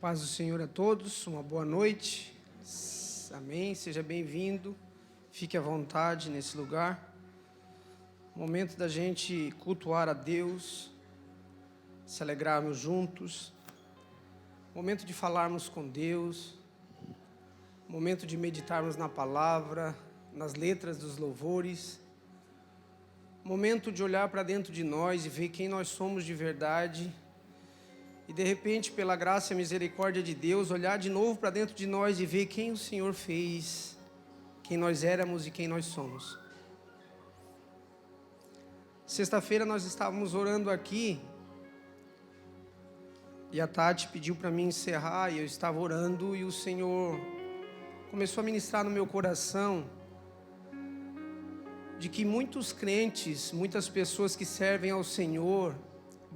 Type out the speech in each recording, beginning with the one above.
Paz do Senhor a todos, uma boa noite, amém, seja bem-vindo, fique à vontade nesse lugar, momento da gente cultuar a Deus, se alegrarmos juntos, momento de falarmos com Deus, momento de meditarmos na palavra, nas letras dos louvores, momento de olhar para dentro de nós e ver quem nós somos de verdade. E de repente, pela graça e misericórdia de Deus, olhar de novo para dentro de nós e ver quem o Senhor fez, quem nós éramos e quem nós somos. Sexta-feira nós estávamos orando aqui, e a Tati pediu para mim encerrar, e eu estava orando, e o Senhor começou a ministrar no meu coração, de que muitos crentes, muitas pessoas que servem ao Senhor,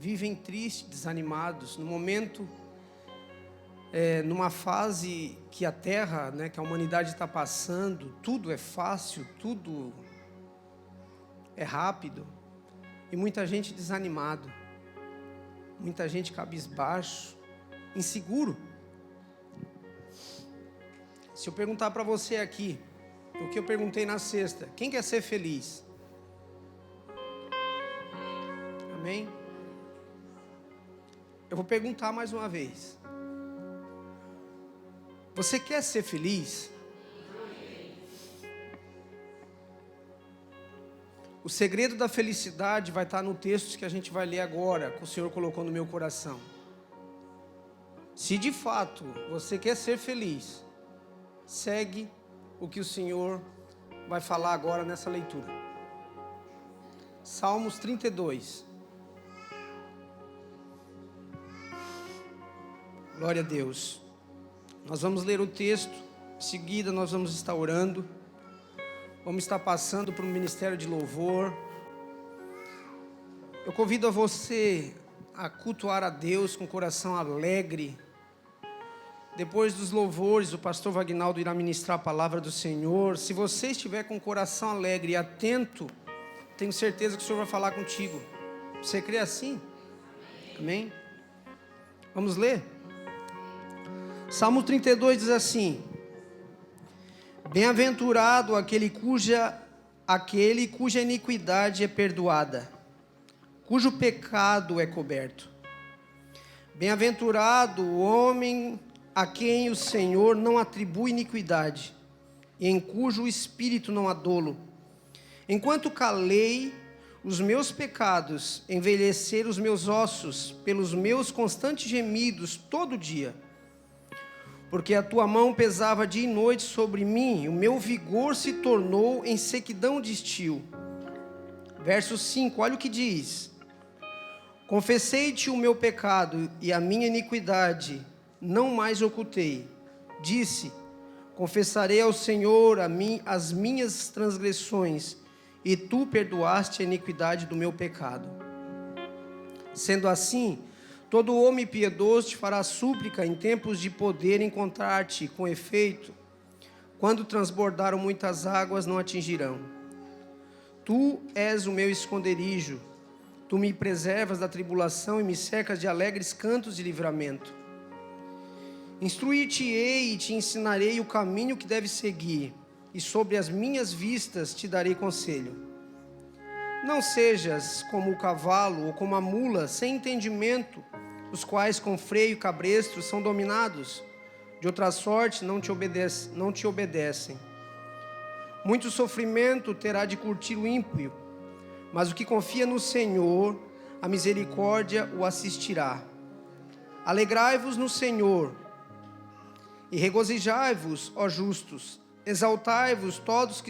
vivem tristes, desanimados, no momento, numa fase que a terra, que a humanidade está passando, tudo é fácil, tudo é rápido, e muita gente desanimado, muita gente cabisbaixo, inseguro. Se eu perguntar para você aqui, o que eu perguntei na sexta, quem quer ser feliz? Amém? Eu vou perguntar mais uma vez. Você quer ser feliz? O segredo da felicidade vai estar no texto que a gente vai ler agora, que o Senhor colocou no meu coração. Se de fato você quer ser feliz, segue o que o Senhor vai falar agora nessa leitura. Salmos 32. Glória a Deus. Nós vamos ler o texto, em seguida nós vamos estar orando, vamos estar passando para um ministério de louvor. Eu convido a você a cultuar a Deus com coração alegre. Depois dos louvores, o pastor Vagnaldo irá ministrar a palavra do Senhor. Se você estiver com o coração alegre e atento, tenho certeza que o Senhor vai falar contigo. Você crê assim? Amém? Vamos ler? Salmo 32 diz assim: Bem-aventurado aquele cuja iniquidade é perdoada, cujo pecado é coberto. Bem-aventurado o homem a quem o Senhor não atribui iniquidade, e em cujo espírito não há dolo. Enquanto calei os meus pecados, envelheceram os meus ossos pelos meus constantes gemidos todo dia. Porque a tua mão pesava dia e noite sobre mim, o meu vigor se tornou em sequidão de estio. Verso 5, olha o que diz: Confessei-te o meu pecado e a minha iniquidade não mais ocultei. Disse: Confessarei ao Senhor as minhas transgressões, e tu perdoaste a iniquidade do meu pecado. Sendo assim, todo homem piedoso te fará súplica em tempos de poder encontrar-te. Com efeito, quando transbordaram muitas águas, não atingirão. Tu és o meu esconderijo, tu me preservas da tribulação e me cercas de alegres cantos de livramento. Instruir-te-ei e te ensinarei o caminho que deves seguir, e sobre as minhas vistas te darei conselho. Não sejas como o cavalo ou como a mula, sem entendimento, os quais com freio e cabresto são dominados, de outra sorte não te obedecem. Muito sofrimento terá de curtir o ímpio, mas o que confia no Senhor, a misericórdia o assistirá. Alegrai-vos no Senhor, e regozijai-vos, ó justos, exaltai-vos todos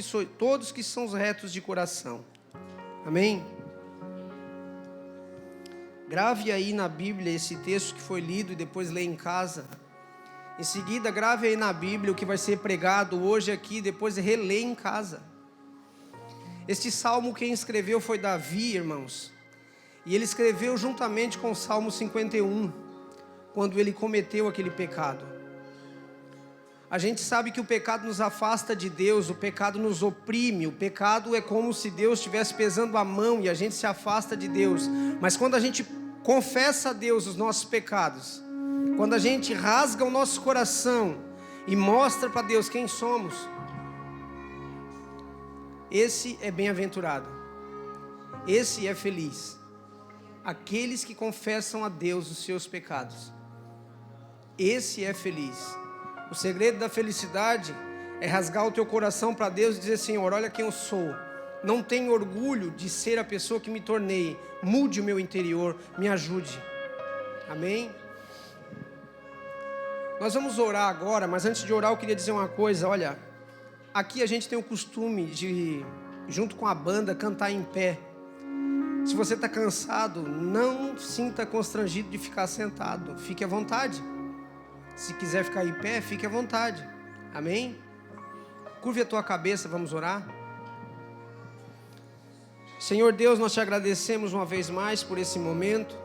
que são retos de coração. Amém? Grave aí na Bíblia esse texto que foi lido e depois lê em casa. Em seguida, grave aí na Bíblia o que vai ser pregado hoje aqui, depois relê em casa. Este salmo quem escreveu foi Davi, irmãos. E ele escreveu juntamente com o Salmo 51, quando ele cometeu aquele pecado. A gente sabe que o pecado nos afasta de Deus, o pecado nos oprime, o pecado é como se Deus estivesse pesando a mão e a gente se afasta de Deus. Mas quando a gente confessa a Deus os nossos pecados, quando a gente rasga o nosso coração e mostra para Deus quem somos, esse é bem-aventurado, esse é feliz. Aqueles que confessam a Deus os seus pecados, esse é feliz. O segredo da felicidade é rasgar o teu coração para Deus e dizer: Senhor, olha quem eu sou. Não tenho orgulho de ser a pessoa que me tornei. Mude o meu interior, me ajude. Amém? Nós vamos orar agora, mas antes de orar eu queria dizer uma coisa. Olha, aqui a gente tem o costume de, junto com a banda, cantar em pé. Se você está cansado, não sinta constrangido de ficar sentado. Fique à vontade. Se quiser ficar em pé, fique à vontade. Amém? Curve a tua cabeça, vamos orar. Senhor Deus, nós te agradecemos uma vez mais por esse momento.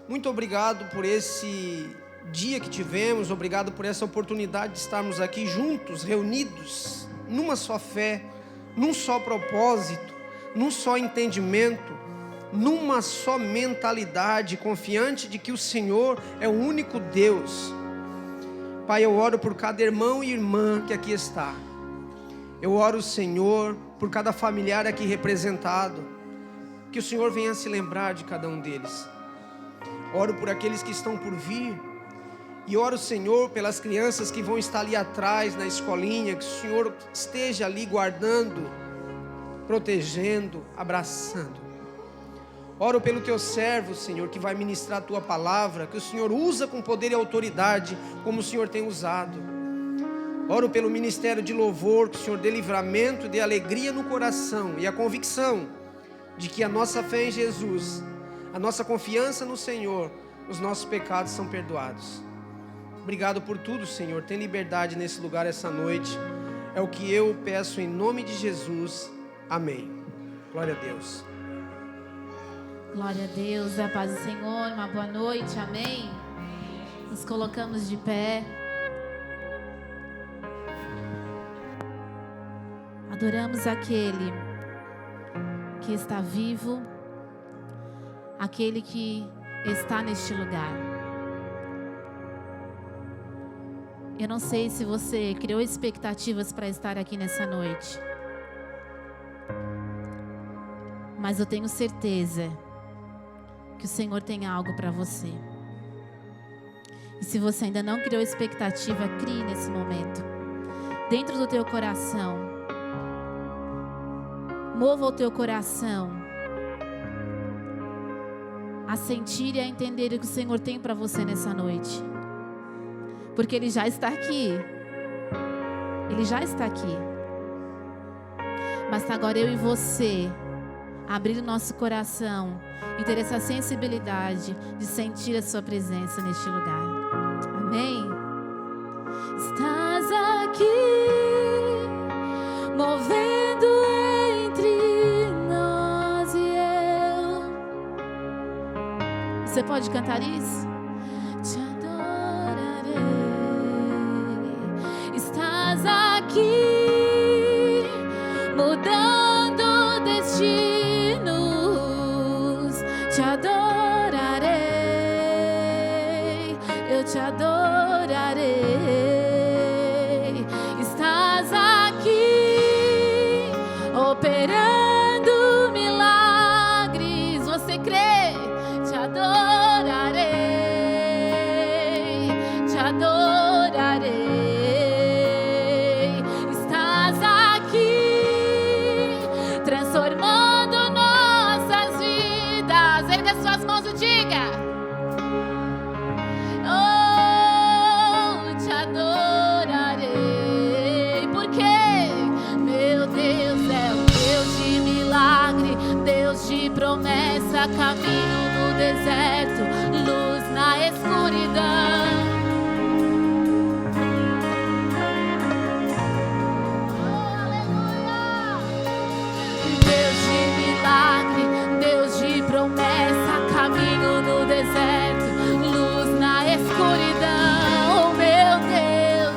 Muito obrigado por esse dia que tivemos. Obrigado por essa oportunidade de estarmos aqui juntos, reunidos, numa só fé, num só propósito, num só entendimento, numa só mentalidade, confiante de que o Senhor é o único Deus. Pai, eu oro por cada irmão e irmã que aqui está. Eu oro, Senhor, por cada familiar aqui representado, que o Senhor venha se lembrar de cada um deles. Oro por aqueles que estão por vir, e oro, Senhor, pelas crianças que vão estar ali atrás, na escolinha, que o Senhor esteja ali guardando, protegendo, abraçando. Oro pelo teu servo, Senhor, que vai ministrar a tua palavra, que o Senhor usa com poder e autoridade, como o Senhor tem usado. Oro pelo ministério de louvor, que o Senhor dê livramento, dê alegria no coração e a convicção de que a nossa fé em Jesus, a nossa confiança no Senhor, os nossos pecados são perdoados. Obrigado por tudo, Senhor. Tem liberdade nesse lugar essa noite. É o que eu peço em nome de Jesus. Amém. Glória a Deus. Glória a Deus, a paz do Senhor, uma boa noite, amém? Nos colocamos de pé. Adoramos aquele que está vivo, aquele que está neste lugar. Eu não sei se você criou expectativas para estar aqui nessa noite, mas eu tenho certeza que o Senhor tem algo para você. E se você ainda não criou expectativa, crie nesse momento. Dentro do teu coração. Mova o teu coração a sentir e a entender o que o Senhor tem para você nessa noite. Porque Ele já está aqui. Ele já está aqui. Basta agora eu e você abrir o nosso coração e ter essa sensibilidade de sentir a sua presença neste lugar. Amém? Estás aqui, movendo entre nós e eu. Você pode cantar isso? Te adorarei. Estás aqui, mudando destino. Te adorarei, eu te adorarei. Estás aqui, operando milagres. Você crê? Te adorarei, te adorarei. Estás aqui, transformando nossas vidas. Erga suas mãos e diga: oh, te adorarei. Porque meu Deus é um Deus de milagre, Deus de promessa, caminho no deserto, luz na escuridão. Oh, aleluia! Deus de milagre, Deus de promessa, caminho no deserto, luz na escuridão. Oh, meu Deus,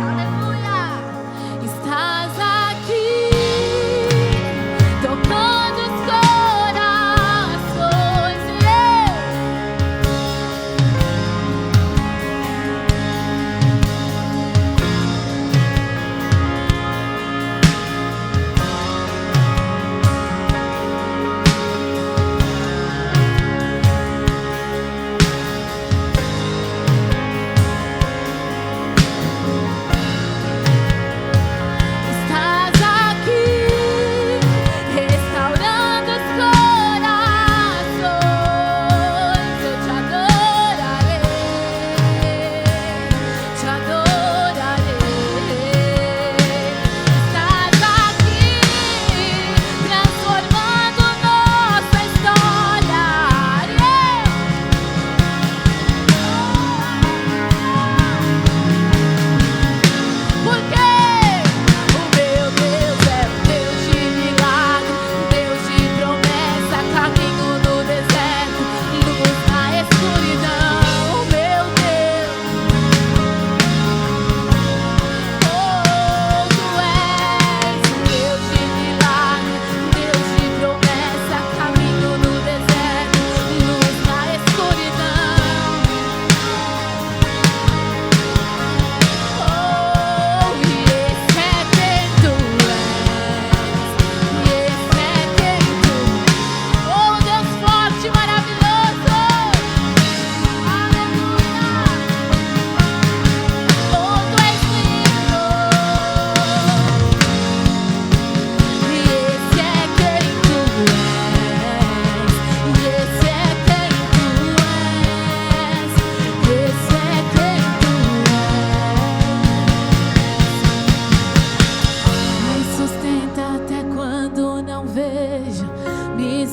aleluia! Estás aqui, tocando os corações.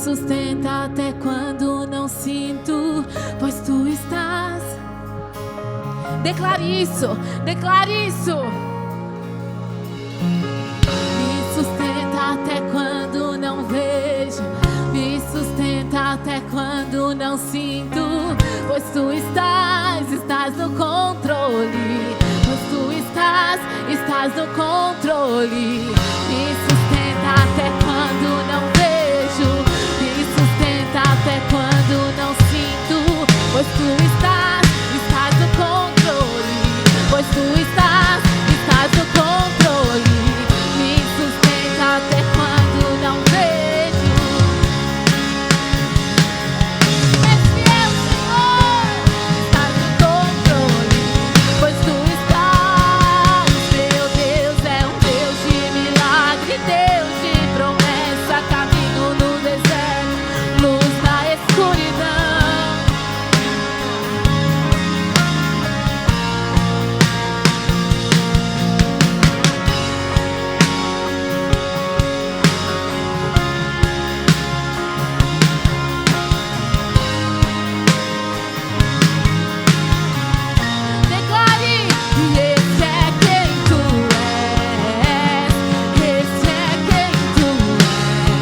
sustenta até quando não sinto, pois tu estás. Declare isso, declare isso. Me sustenta até quando não vejo, me sustenta até quando não sinto, pois tu estás no controle, pois tu estás no controle. Me sustenta até quando não vejo, me sustenta até quando não sinto, pois tu estás no controle, pois tu estás no controle. Me sustenta até quando não vejo. És fiel, Senhor, estás no controle, pois tu estás. Meu Deus é um Deus de milagre, Deus de promessa, caminho no deserto, luz na escuridão. Declare, esse é quem tu és, esse é quem tu és,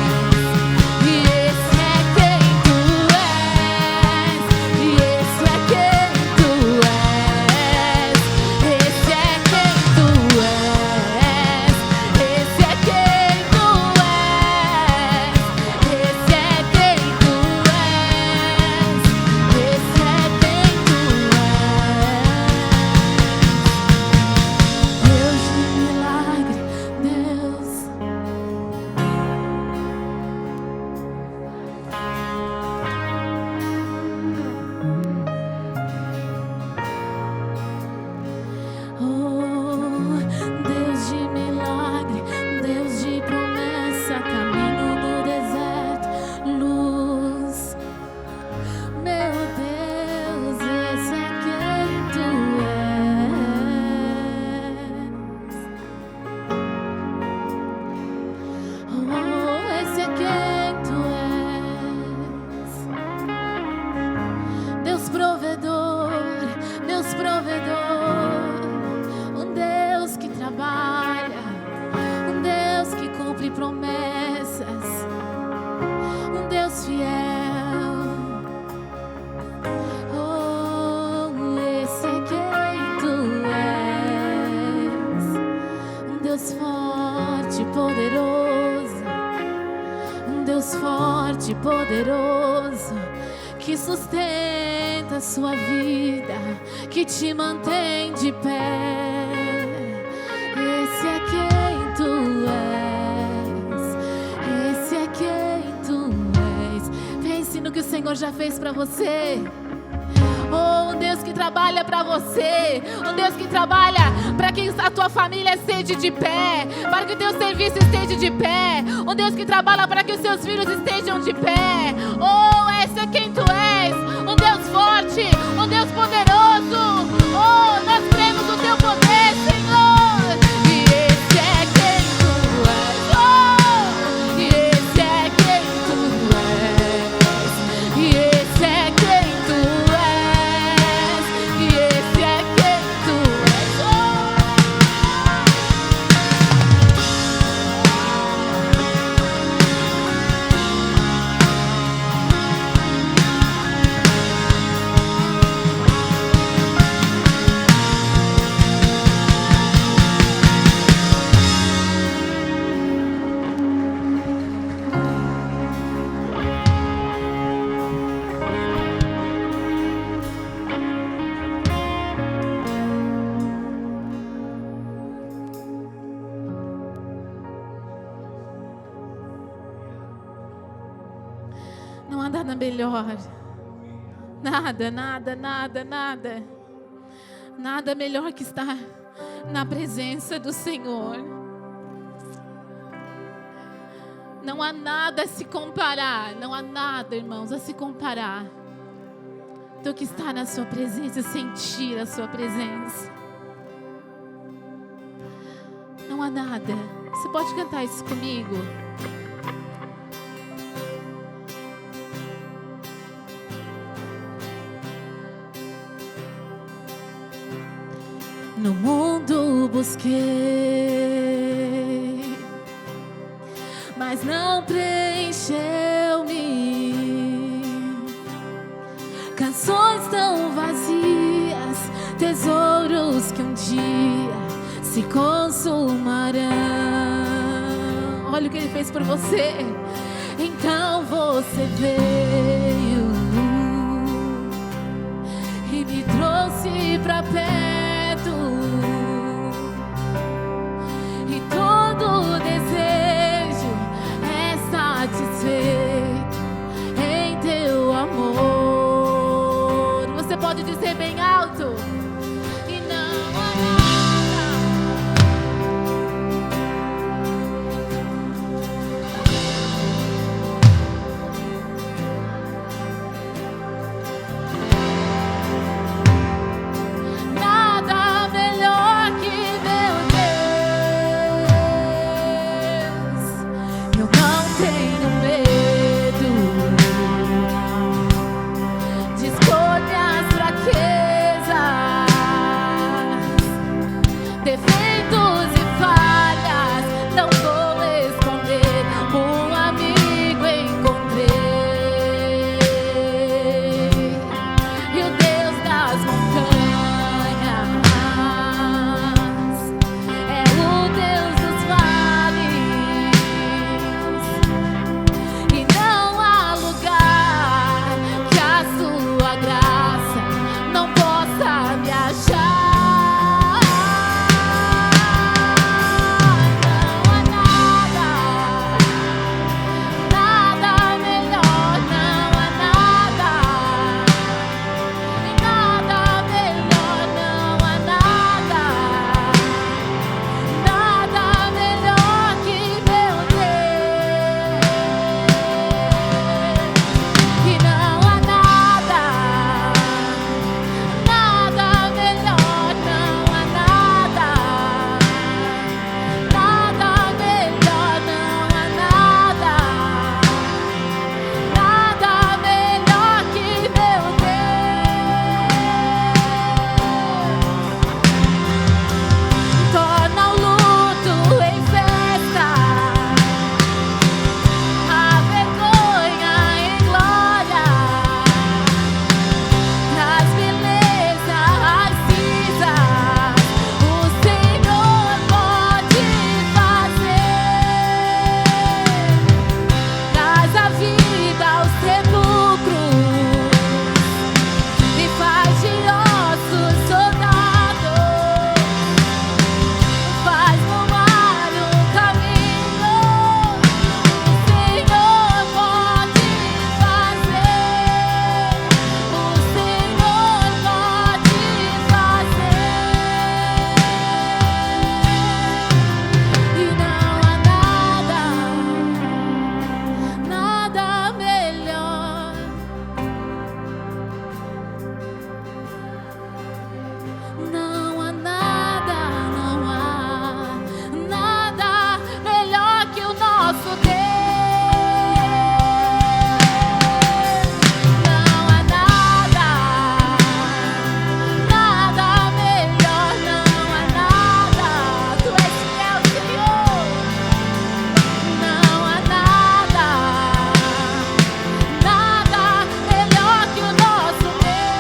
e esse é quem tu és, e esse é quem tu és, esse é quem tu és, esse é quem tu és, esse é quem tu és, esse é quem tu és. Deus de milagre, Deus. Oh, Deus de milagre, Deus de promessa, caminho no deserto, luz. Meu Deus, esse é quem tu és. Oh, esse é quem tu és. Deus provedor, Deus provedor, um Deus que trabalha, um Deus que cumpre promessas, um Deus fiel. Oh, esse é quem tu és, um Deus forte e poderoso, um Deus forte e poderoso, que sustenta a sua vida, que te mantém de pé. Esse é quem tu és, esse é quem tu és. Pense no que o Senhor já fez para você. Oh, um Deus que trabalha para você, um Deus que trabalha para que a tua família esteja de pé, para que o teu serviço esteja de pé, um Deus que trabalha para que os seus filhos estejam de pé. Oh, esse é quem tu és, um Deus forte, um Deus poderoso. Oh, nós cremos no teu poder, Senhor. E esse é quem tu és. Oh, e esse é quem tu és. E esse é quem tu és. E esse é quem tu és. Oh. Não há nada melhor. Nada, nada, nada, nada. Nada melhor que estar na presença do Senhor. Não há nada a se comparar. Não há nada, irmãos, a se comparar do que estar na sua presença, sentir a sua presença. Não há nada. Você pode cantar isso comigo? mas não preencheu-me. Canções tão vazias, tesouros que um dia se consumarão. Olha o que Ele fez por você. Então você veio e me trouxe pra perto, e todo desejo é satisfeito em teu amor. Você pode dizer bem alto: e não há nada melhor que meu Deus. Eu não tenho medo de expor minhas fraquezas, defeitos e falhas. Não vou esconder, um amigo encontrei. E o Deus das montanhas é o Deus dos vales, e não há lugar que a sua graça não possa me achar. Não há nada, nada melhor, não há nada, nada melhor, não há nada, nada melhor que meu Deus. E não há nada, nada melhor, não há nada, nada melhor, não há nada, nada melhor que meu Deus. Torna o luto em festa, a vergonha em glória, traz beleza às cinzas. O Senhor pode fazer, traz a vida aos sepulcros e faz de ossos soldados, faz no mar um caminho. O Senhor pode fazer, o Senhor pode fazer. E não há nada, nada melhor. Não há nada, não há nada melhor que o nosso Deus. Não há nada, nada melhor, não há nada. Tu és fiel, Senhor. Não há nada, nada melhor que o nosso Deus.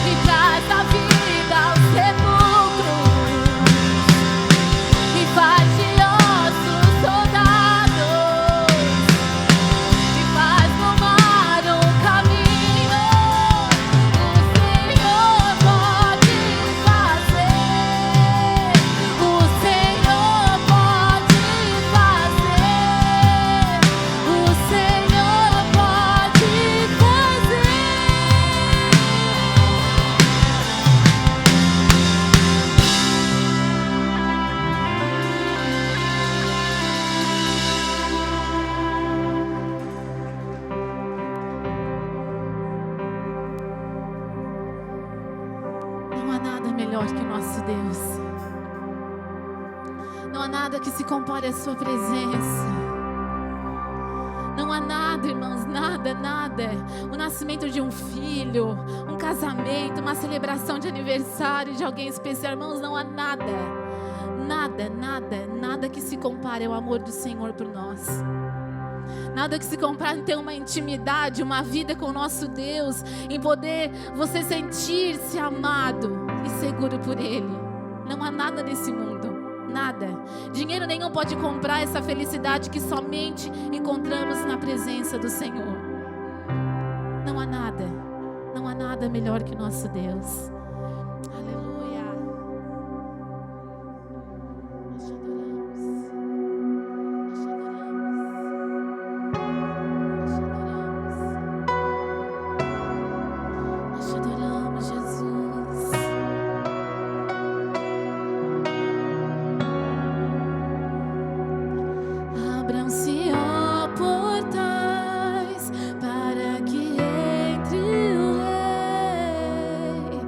E traz a vida aos sepulcros e faz de ossos soldados, e faz no mar um caminho. O Senhor pode fazer, o Senhor pode fazer, o Senhor pode fazer. Não há nada melhor que o nosso Deus. Não há nada que se compare à sua presença. Não há nada, irmãos, nada, nada. O nascimento de um filho, um casamento, uma celebração de aniversário de alguém especial, irmãos, não há nada. Nada que se compare ao amor do Senhor por nós. Nada que se compare em ter uma intimidade, uma vida com o nosso Deus, em poder você sentir-se amado e seguro por Ele. Não há nada nesse mundo, nada. Dinheiro nenhum pode comprar essa felicidade que somente encontramos na presença do Senhor. Não há nada melhor que o nosso Deus. Aleluia. Nós te adoramos. Nós te adoramos, Jesus. Abram-se, ó portais, para que entre o Rei.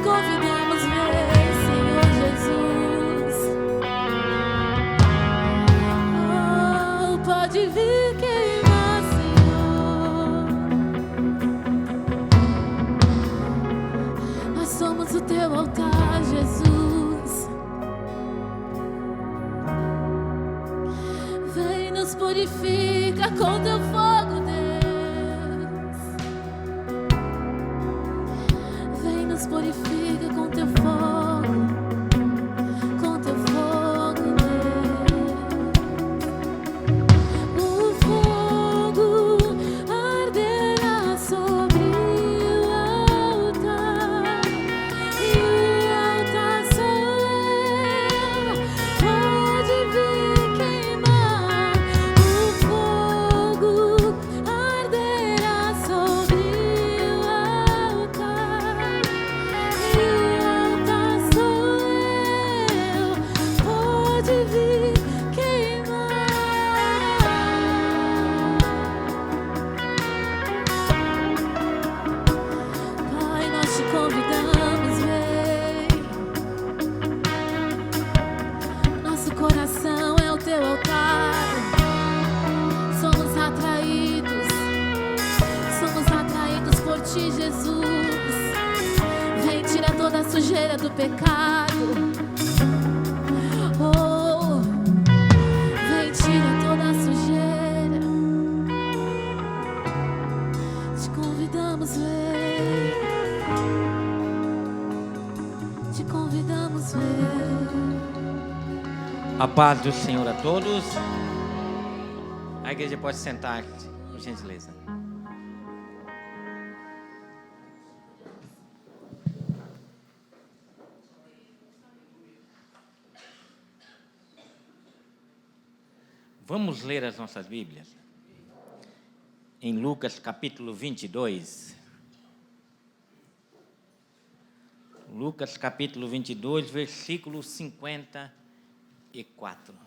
convidamos, vem, Senhor Jesus. Oh, pode vir queimar, Senhor. Nós somos o teu altar, Jesus. Vem, nos purifica com teu fogo, Deus. Vem, nos purifica com teu fogo, com teu fogo, Deus. O fogo arderá sobre o altar, e o altar sou eu. Pode vir queimar. O fogo arderá sobre o altar, e o altar sou eu. Pode vir queimar. Pai, nós te convidamos, vem. Nosso coração é o teu altar. Somos atraídos por ti, Jesus. Vem, tira toda a sujeira do pecado. Oh, vem, tira toda a sujeira. Te convidamos, vem. Te convidamos, vem. A paz do Senhor a todos. A igreja pode sentar, por gentileza. Vamos ler as nossas Bíblias. Em Lucas capítulo 22. Lucas capítulo 22, versículo 54.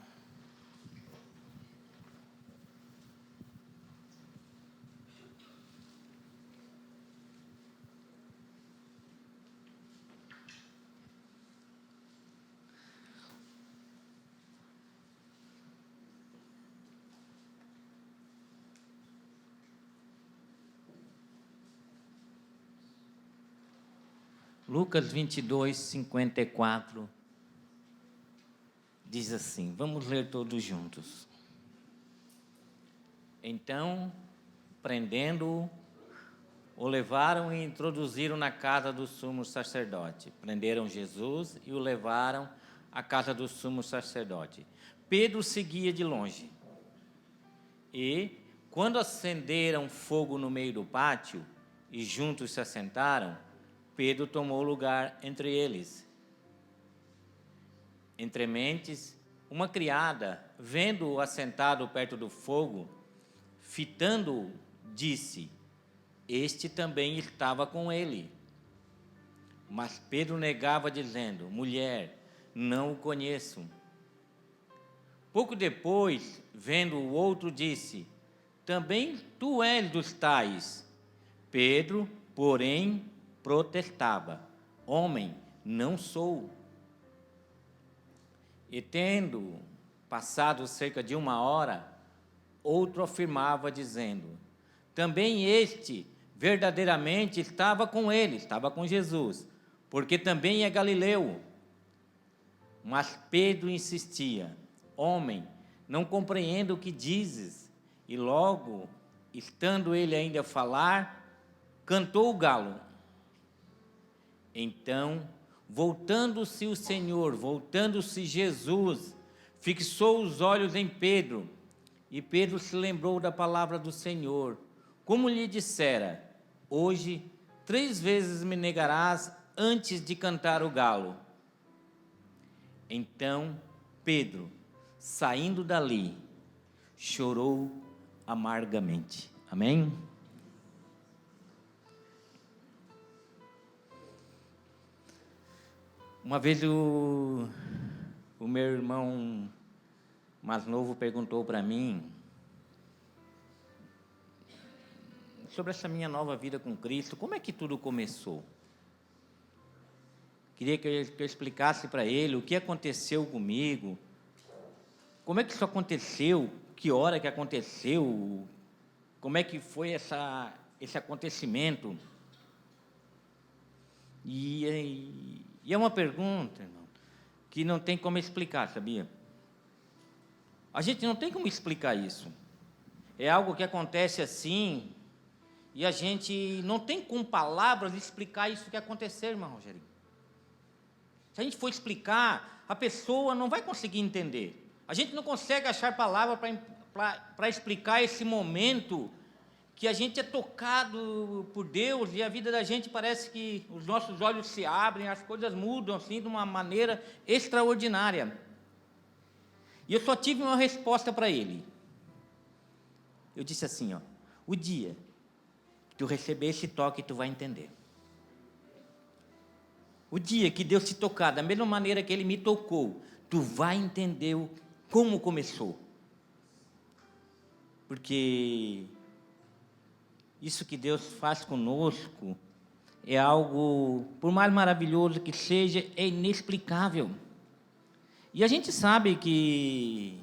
Lucas 22, 54, diz assim, vamos ler todos juntos. Então, prendendo-o, o levaram e introduziram na casa do sumo sacerdote. Prenderam Jesus e o levaram à casa do sumo sacerdote. Pedro seguia de longe. E, quando acenderam fogo no meio do pátio e juntos se assentaram, Pedro tomou lugar entre eles. Entre mentes, uma criada, vendo-o assentado perto do fogo, fitando-o, disse: este também estava com ele. Mas Pedro negava, dizendo: mulher, não o conheço. Pouco depois, vendo o outro, disse: também tu és dos tais. Pedro, porém, protestava: homem, não sou. E tendo passado cerca de 1 hora, outro afirmava, dizendo: também este verdadeiramente estava com ele, estava com Jesus, porque também é galileu. Mas Pedro insistia: homem, não compreendo o que dizes. E logo, estando ele ainda a falar, cantou o galo. Então, voltando-se Jesus, fixou os olhos em Pedro, e Pedro se lembrou da palavra do Senhor, como lhe dissera: hoje 3 vezes me negarás antes de cantar o galo. Então Pedro, saindo dali, chorou amargamente. Amém? Uma vez o meu irmão mais novo perguntou para mim sobre essa minha nova vida com Cristo, como é que tudo começou? Queria que eu explicasse para ele o que aconteceu comigo, como é que isso aconteceu, que hora que aconteceu, como é que foi esse acontecimento. E é uma pergunta, irmão, que não tem como explicar, sabia? A gente não tem como explicar isso. É algo que acontece assim, e a gente não tem com palavras explicar isso que aconteceu, irmão Rogério. Se a gente for explicar, a pessoa não vai conseguir entender. A gente não consegue achar palavras para explicar esse momento que a gente é tocado por Deus e a vida da gente parece que os nossos olhos se abrem, as coisas mudam assim de uma maneira extraordinária. E eu só tive uma resposta para ele. Eu disse assim, ó, o dia que tu receber esse toque, tu vai entender. O dia que Deus te tocar, da mesma maneira que Ele me tocou, tu vai entender como começou. Porque isso que Deus faz conosco é algo, por mais maravilhoso que seja, é inexplicável. E a gente sabe que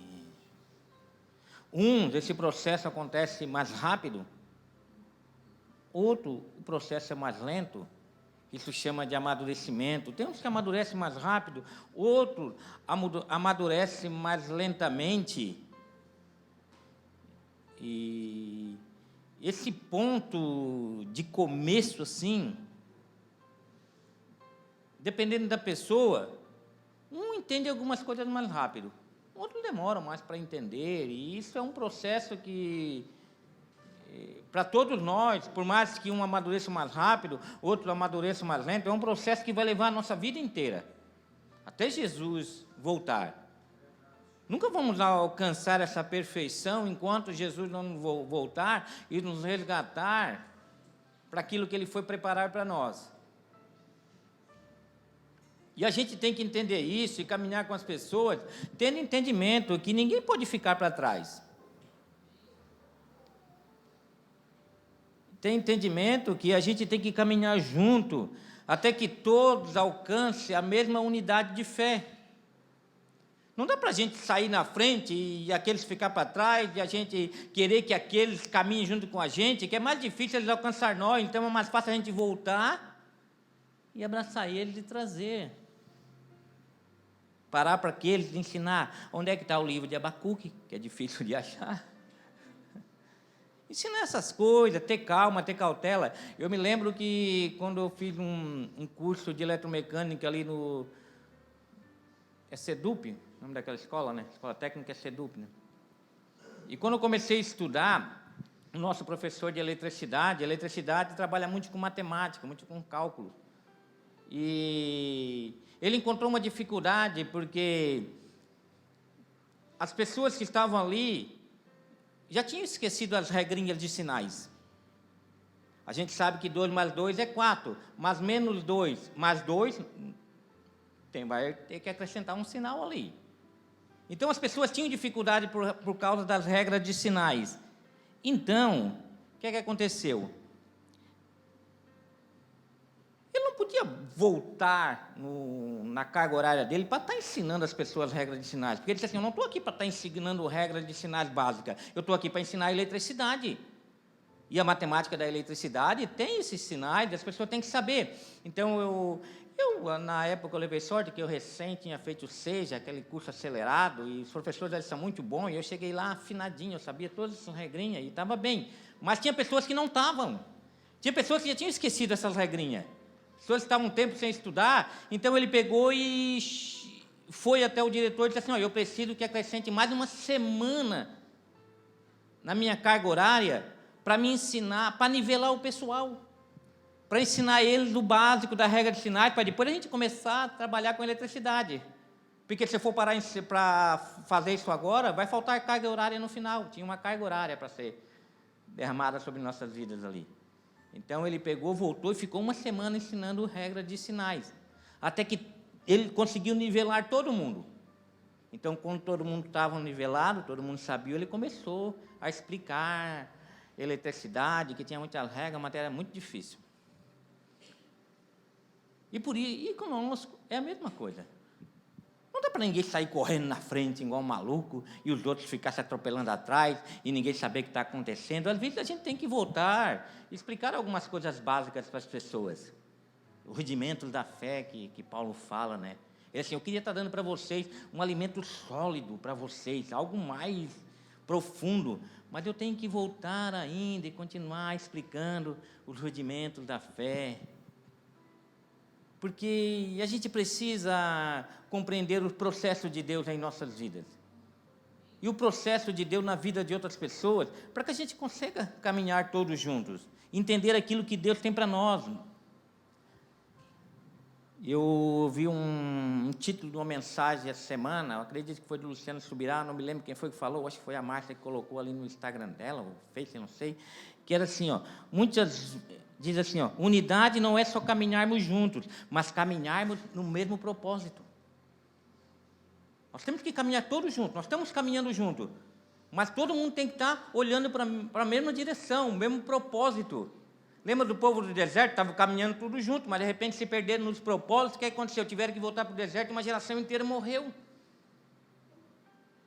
esse processo acontece mais rápido, outro, o processo é mais lento. Isso chama de amadurecimento. Tem uns que amadurecem mais rápido, outros amadurecem mais lentamente. E esse ponto de começo, assim, dependendo da pessoa, um entende algumas coisas mais rápido, outros demoram mais para entender. E isso é um processo que, para todos nós, por mais que um amadureça mais rápido, outro amadureça mais lento, é um processo que vai levar a nossa vida inteira, até Jesus voltar. Nunca vamos alcançar essa perfeição enquanto Jesus não voltar e nos resgatar para aquilo que Ele foi preparar para nós. E a gente tem que entender isso e caminhar com as pessoas, tendo entendimento que ninguém pode ficar para trás. Tem entendimento que a gente tem que caminhar junto, até que todos alcancem a mesma unidade de fé. Não dá para a gente sair na frente e aqueles ficar para trás, e a gente querer que aqueles caminhem junto com a gente, que é mais difícil eles alcançar nós, então é mais fácil a gente voltar e abraçar eles e trazer. Parar para que eles ensinar onde é que está o livro de Abacuque, que é difícil de achar. Ensinar essas coisas, ter calma, ter cautela. Eu me lembro que quando eu fiz um curso de eletromecânica ali no... É SEDUP, o nome daquela escola, né? Escola Técnica é SEDUP, né? E quando eu comecei a estudar, o nosso professor de eletricidade trabalha muito com matemática, muito com cálculo. E ele encontrou uma dificuldade, porque as pessoas que estavam ali já tinham esquecido as regrinhas de sinais. A gente sabe que 2 mais 2 é 4, mas menos 2 mais 2, vai ter que acrescentar um sinal ali. Então, as pessoas tinham dificuldade por causa das regras de sinais. Então, o que aconteceu? Ele não podia voltar na carga horária dele para estar ensinando as pessoas as regras de sinais. Porque ele disse assim, eu não estou aqui para estar ensinando regras de sinais básicas, eu estou aqui para ensinar a eletricidade. E a matemática da eletricidade tem esses sinais, as pessoas têm que saber. Então, eu na época, eu levei sorte, que eu recém tinha feito o SEJA, aquele curso acelerado, e os professores eles são muito bons, e eu cheguei lá afinadinho, eu sabia todas essas regrinhas, e estava bem. Mas tinha pessoas que não estavam. Tinha pessoas que já tinham esquecido essas regrinhas. Pessoas estavam um tempo sem estudar, então ele pegou e foi até o diretor e disse assim, eu preciso que acrescente mais uma semana na minha carga horária para me ensinar, para nivelar o pessoal, para ensinar eles o básico da regra de sinais, para depois a gente começar a trabalhar com eletricidade. Porque se eu for parar para fazer isso agora, vai faltar carga horária no final. Tinha uma carga horária para ser derramada sobre nossas vidas ali. Então, ele pegou, voltou e ficou uma semana ensinando regra de sinais. Até que ele conseguiu nivelar todo mundo. Então, quando todo mundo estava nivelado, todo mundo sabia, ele começou a explicar eletricidade, que tinha muitas regras, a matéria era muito difícil. E conosco é a mesma coisa. Não dá para ninguém sair correndo na frente igual um maluco e os outros ficar se atropelando atrás e ninguém saber o que está acontecendo. Às vezes a gente tem que voltar, explicar algumas coisas básicas para as pessoas. Os rudimentos da fé que Paulo fala, né? É assim, eu queria estar dando para vocês um alimento sólido para vocês, algo mais profundo, mas eu tenho que voltar ainda e continuar explicando os rudimentos da fé. Porque a gente precisa compreender o processo de Deus em nossas vidas. E o processo de Deus na vida de outras pessoas, para que a gente consiga caminhar todos juntos, entender aquilo que Deus tem para nós. Eu ouvi um título de uma mensagem essa semana, eu acredito que foi do Luciano Subirá, não me lembro quem foi que falou, acho que foi a Márcia que colocou ali no Instagram dela, ou Face, não sei, que era assim, diz assim, unidade não é só caminharmos juntos, mas caminharmos no mesmo propósito. Nós temos que caminhar todos juntos, nós estamos caminhando juntos, mas todo mundo tem que estar olhando para a mesma direção, o mesmo propósito. Lembra do povo do deserto? Estavam caminhando tudo junto, mas de repente se perderam nos propósitos. O que aconteceu? Tiveram que voltar para o deserto e uma geração inteira morreu.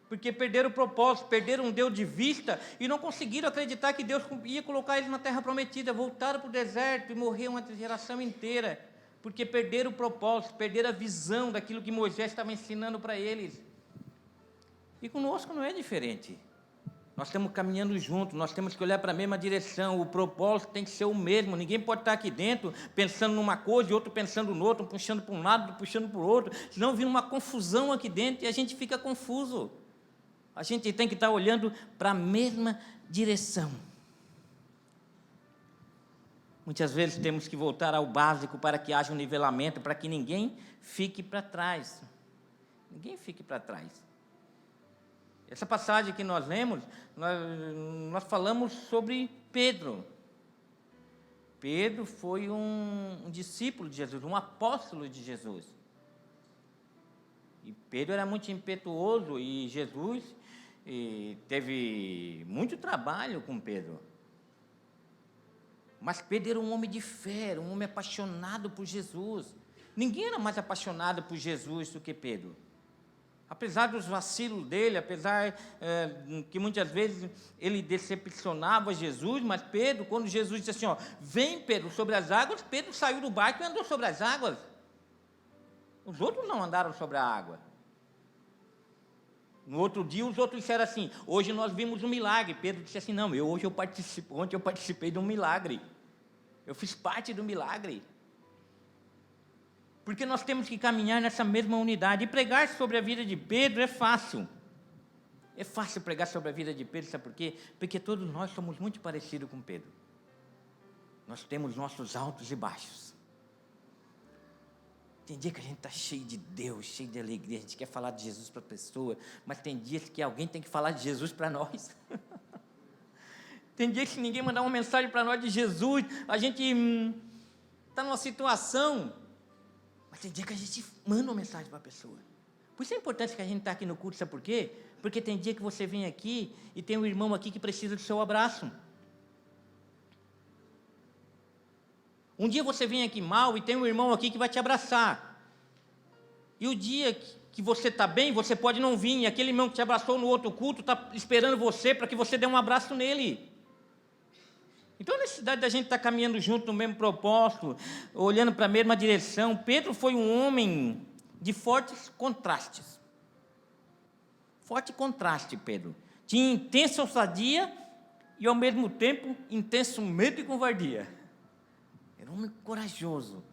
Porque perderam o propósito, perderam um Deus de vista e não conseguiram acreditar que Deus ia colocar eles na terra prometida. Voltaram para o deserto e morreu uma geração inteira. Porque perderam o propósito, perderam a visão daquilo que Moisés estava ensinando para eles. E conosco não é diferente. Nós estamos caminhando juntos, nós temos que olhar para a mesma direção, o propósito tem que ser o mesmo, ninguém pode estar aqui dentro pensando numa coisa e outro pensando no outro, puxando para um lado, outro puxando para o outro, senão vira uma confusão aqui dentro e a gente fica confuso. A gente tem que estar olhando para a mesma direção. Muitas vezes temos que voltar ao básico para que haja um nivelamento, para que ninguém fique para trás. Ninguém fique para trás. Essa passagem que nós lemos, nós falamos sobre Pedro. Pedro foi um discípulo de Jesus, um apóstolo de Jesus. E Pedro era muito impetuoso e Jesus teve muito trabalho com Pedro. Mas Pedro era um homem de fé, um homem apaixonado por Jesus. Ninguém era mais apaixonado por Jesus do que Pedro. Apesar dos vacilos dele, apesar que muitas vezes ele decepcionava Jesus, mas Pedro, quando Jesus disse assim, vem Pedro sobre as águas, Pedro saiu do barco e andou sobre as águas. Os outros não andaram sobre a água. No outro dia, os outros disseram assim, hoje nós vimos um milagre. Pedro disse assim, não, ontem eu participei de um milagre. Eu fiz parte do milagre. Porque nós temos que caminhar nessa mesma unidade. E pregar sobre a vida de Pedro é fácil. É fácil pregar sobre a vida de Pedro, sabe por quê? Porque todos nós somos muito parecidos com Pedro. Nós temos nossos altos e baixos. Tem dia que a gente está cheio de Deus, cheio de alegria, a gente quer falar de Jesus para a pessoa, mas tem dias que alguém tem que falar de Jesus para nós. Tem dias que ninguém mandar uma mensagem para nós de Jesus, a gente está numa situação... Mas tem dia que a gente manda uma mensagem para a pessoa. Por isso é importante que a gente está aqui no culto, sabe por quê? Porque tem dia que você vem aqui e tem um irmão aqui que precisa do seu abraço. Um dia você vem aqui mal e tem um irmão aqui que vai te abraçar. E o dia que você está bem, você pode não vir, e aquele irmão que te abraçou no outro culto está esperando você para que você dê um abraço nele. Então, a necessidade da gente estar caminhando junto no mesmo propósito, olhando para a mesma direção. Pedro foi um homem de fortes contrastes. Forte contraste, Pedro. Tinha intensa ousadia e, ao mesmo tempo, intenso medo e covardia. Era um homem corajoso.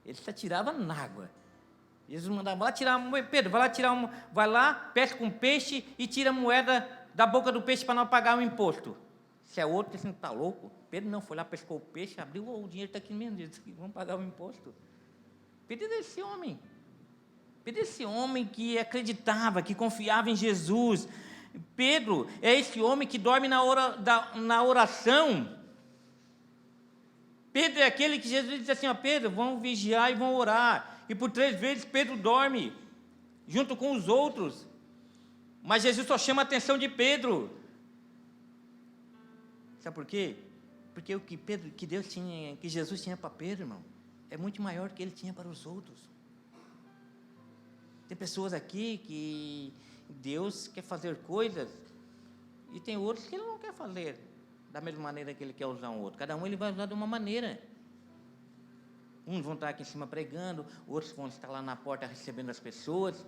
Ele se atirava na água. Jesus mandava, vai lá tirar, Pedro, vai lá, pesca um peixe e tira a moeda da boca do peixe para não pagar o imposto. Se é outro, você não está louco? Pedro não, foi lá, pescou o peixe, abriu, o dinheiro está aqui mesmo, disse, vamos pagar o imposto. Pedro é esse homem. Pedro é esse homem que acreditava, que confiava em Jesus. Pedro é esse homem que dorme na oração. Pedro é aquele que Jesus disse assim, Pedro, vão vigiar e vão orar. E por 3 vezes Pedro dorme, junto com os outros. Mas Jesus só chama a atenção de Pedro. Sabe por quê? Porque o que Jesus tinha para Pedro, irmão, é muito maior do que ele tinha para os outros. Tem pessoas aqui que Deus quer fazer coisas e tem outros que Ele não quer fazer da mesma maneira que Ele quer usar um outro. Cada um Ele vai usar de uma maneira. Uns vão estar aqui em cima pregando, outros vão estar lá na porta recebendo as pessoas.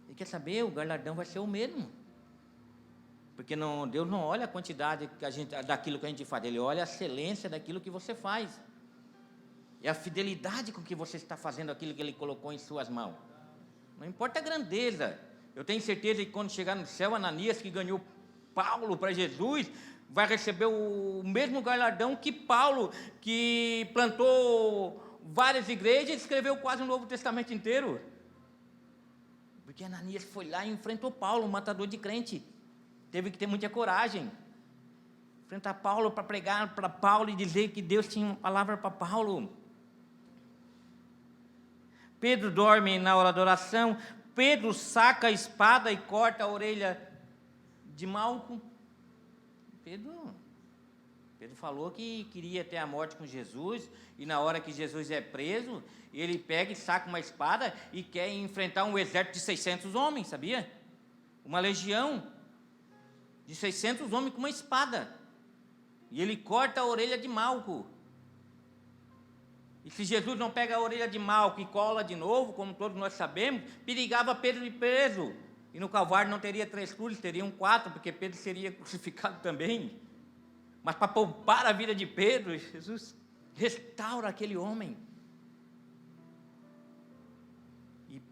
E quer saber, o galardão vai ser o mesmo. Porque Deus não olha a quantidade daquilo que a gente faz, Ele olha a excelência daquilo que você faz. É a fidelidade com que você está fazendo aquilo que Ele colocou em suas mãos. Não importa a grandeza. Eu tenho certeza que quando chegar no céu, Ananias, que ganhou Paulo para Jesus, vai receber o mesmo galardão que Paulo, que plantou várias igrejas e escreveu quase o Novo Testamento inteiro. Porque Ananias foi lá e enfrentou Paulo, um matador de crente. Teve que ter muita coragem. Enfrentar Paulo para pregar para Paulo e dizer que Deus tinha uma palavra para Paulo. Pedro dorme na hora da oração. Pedro saca a espada e corta a orelha de Malco. Pedro falou que queria ter a morte com Jesus, e na hora que Jesus é preso, ele pega e saca uma espada e quer enfrentar um exército de 600 homens, sabia? Uma legião de 600 homens com uma espada. E ele corta a orelha de Malco. E se Jesus não pega a orelha de Malco e cola de novo, como todos nós sabemos, perigava Pedro de preso. E no Calvário não teria 3 cruzes, teriam 4, porque Pedro seria crucificado também. Mas para poupar a vida de Pedro, Jesus restaura aquele homem.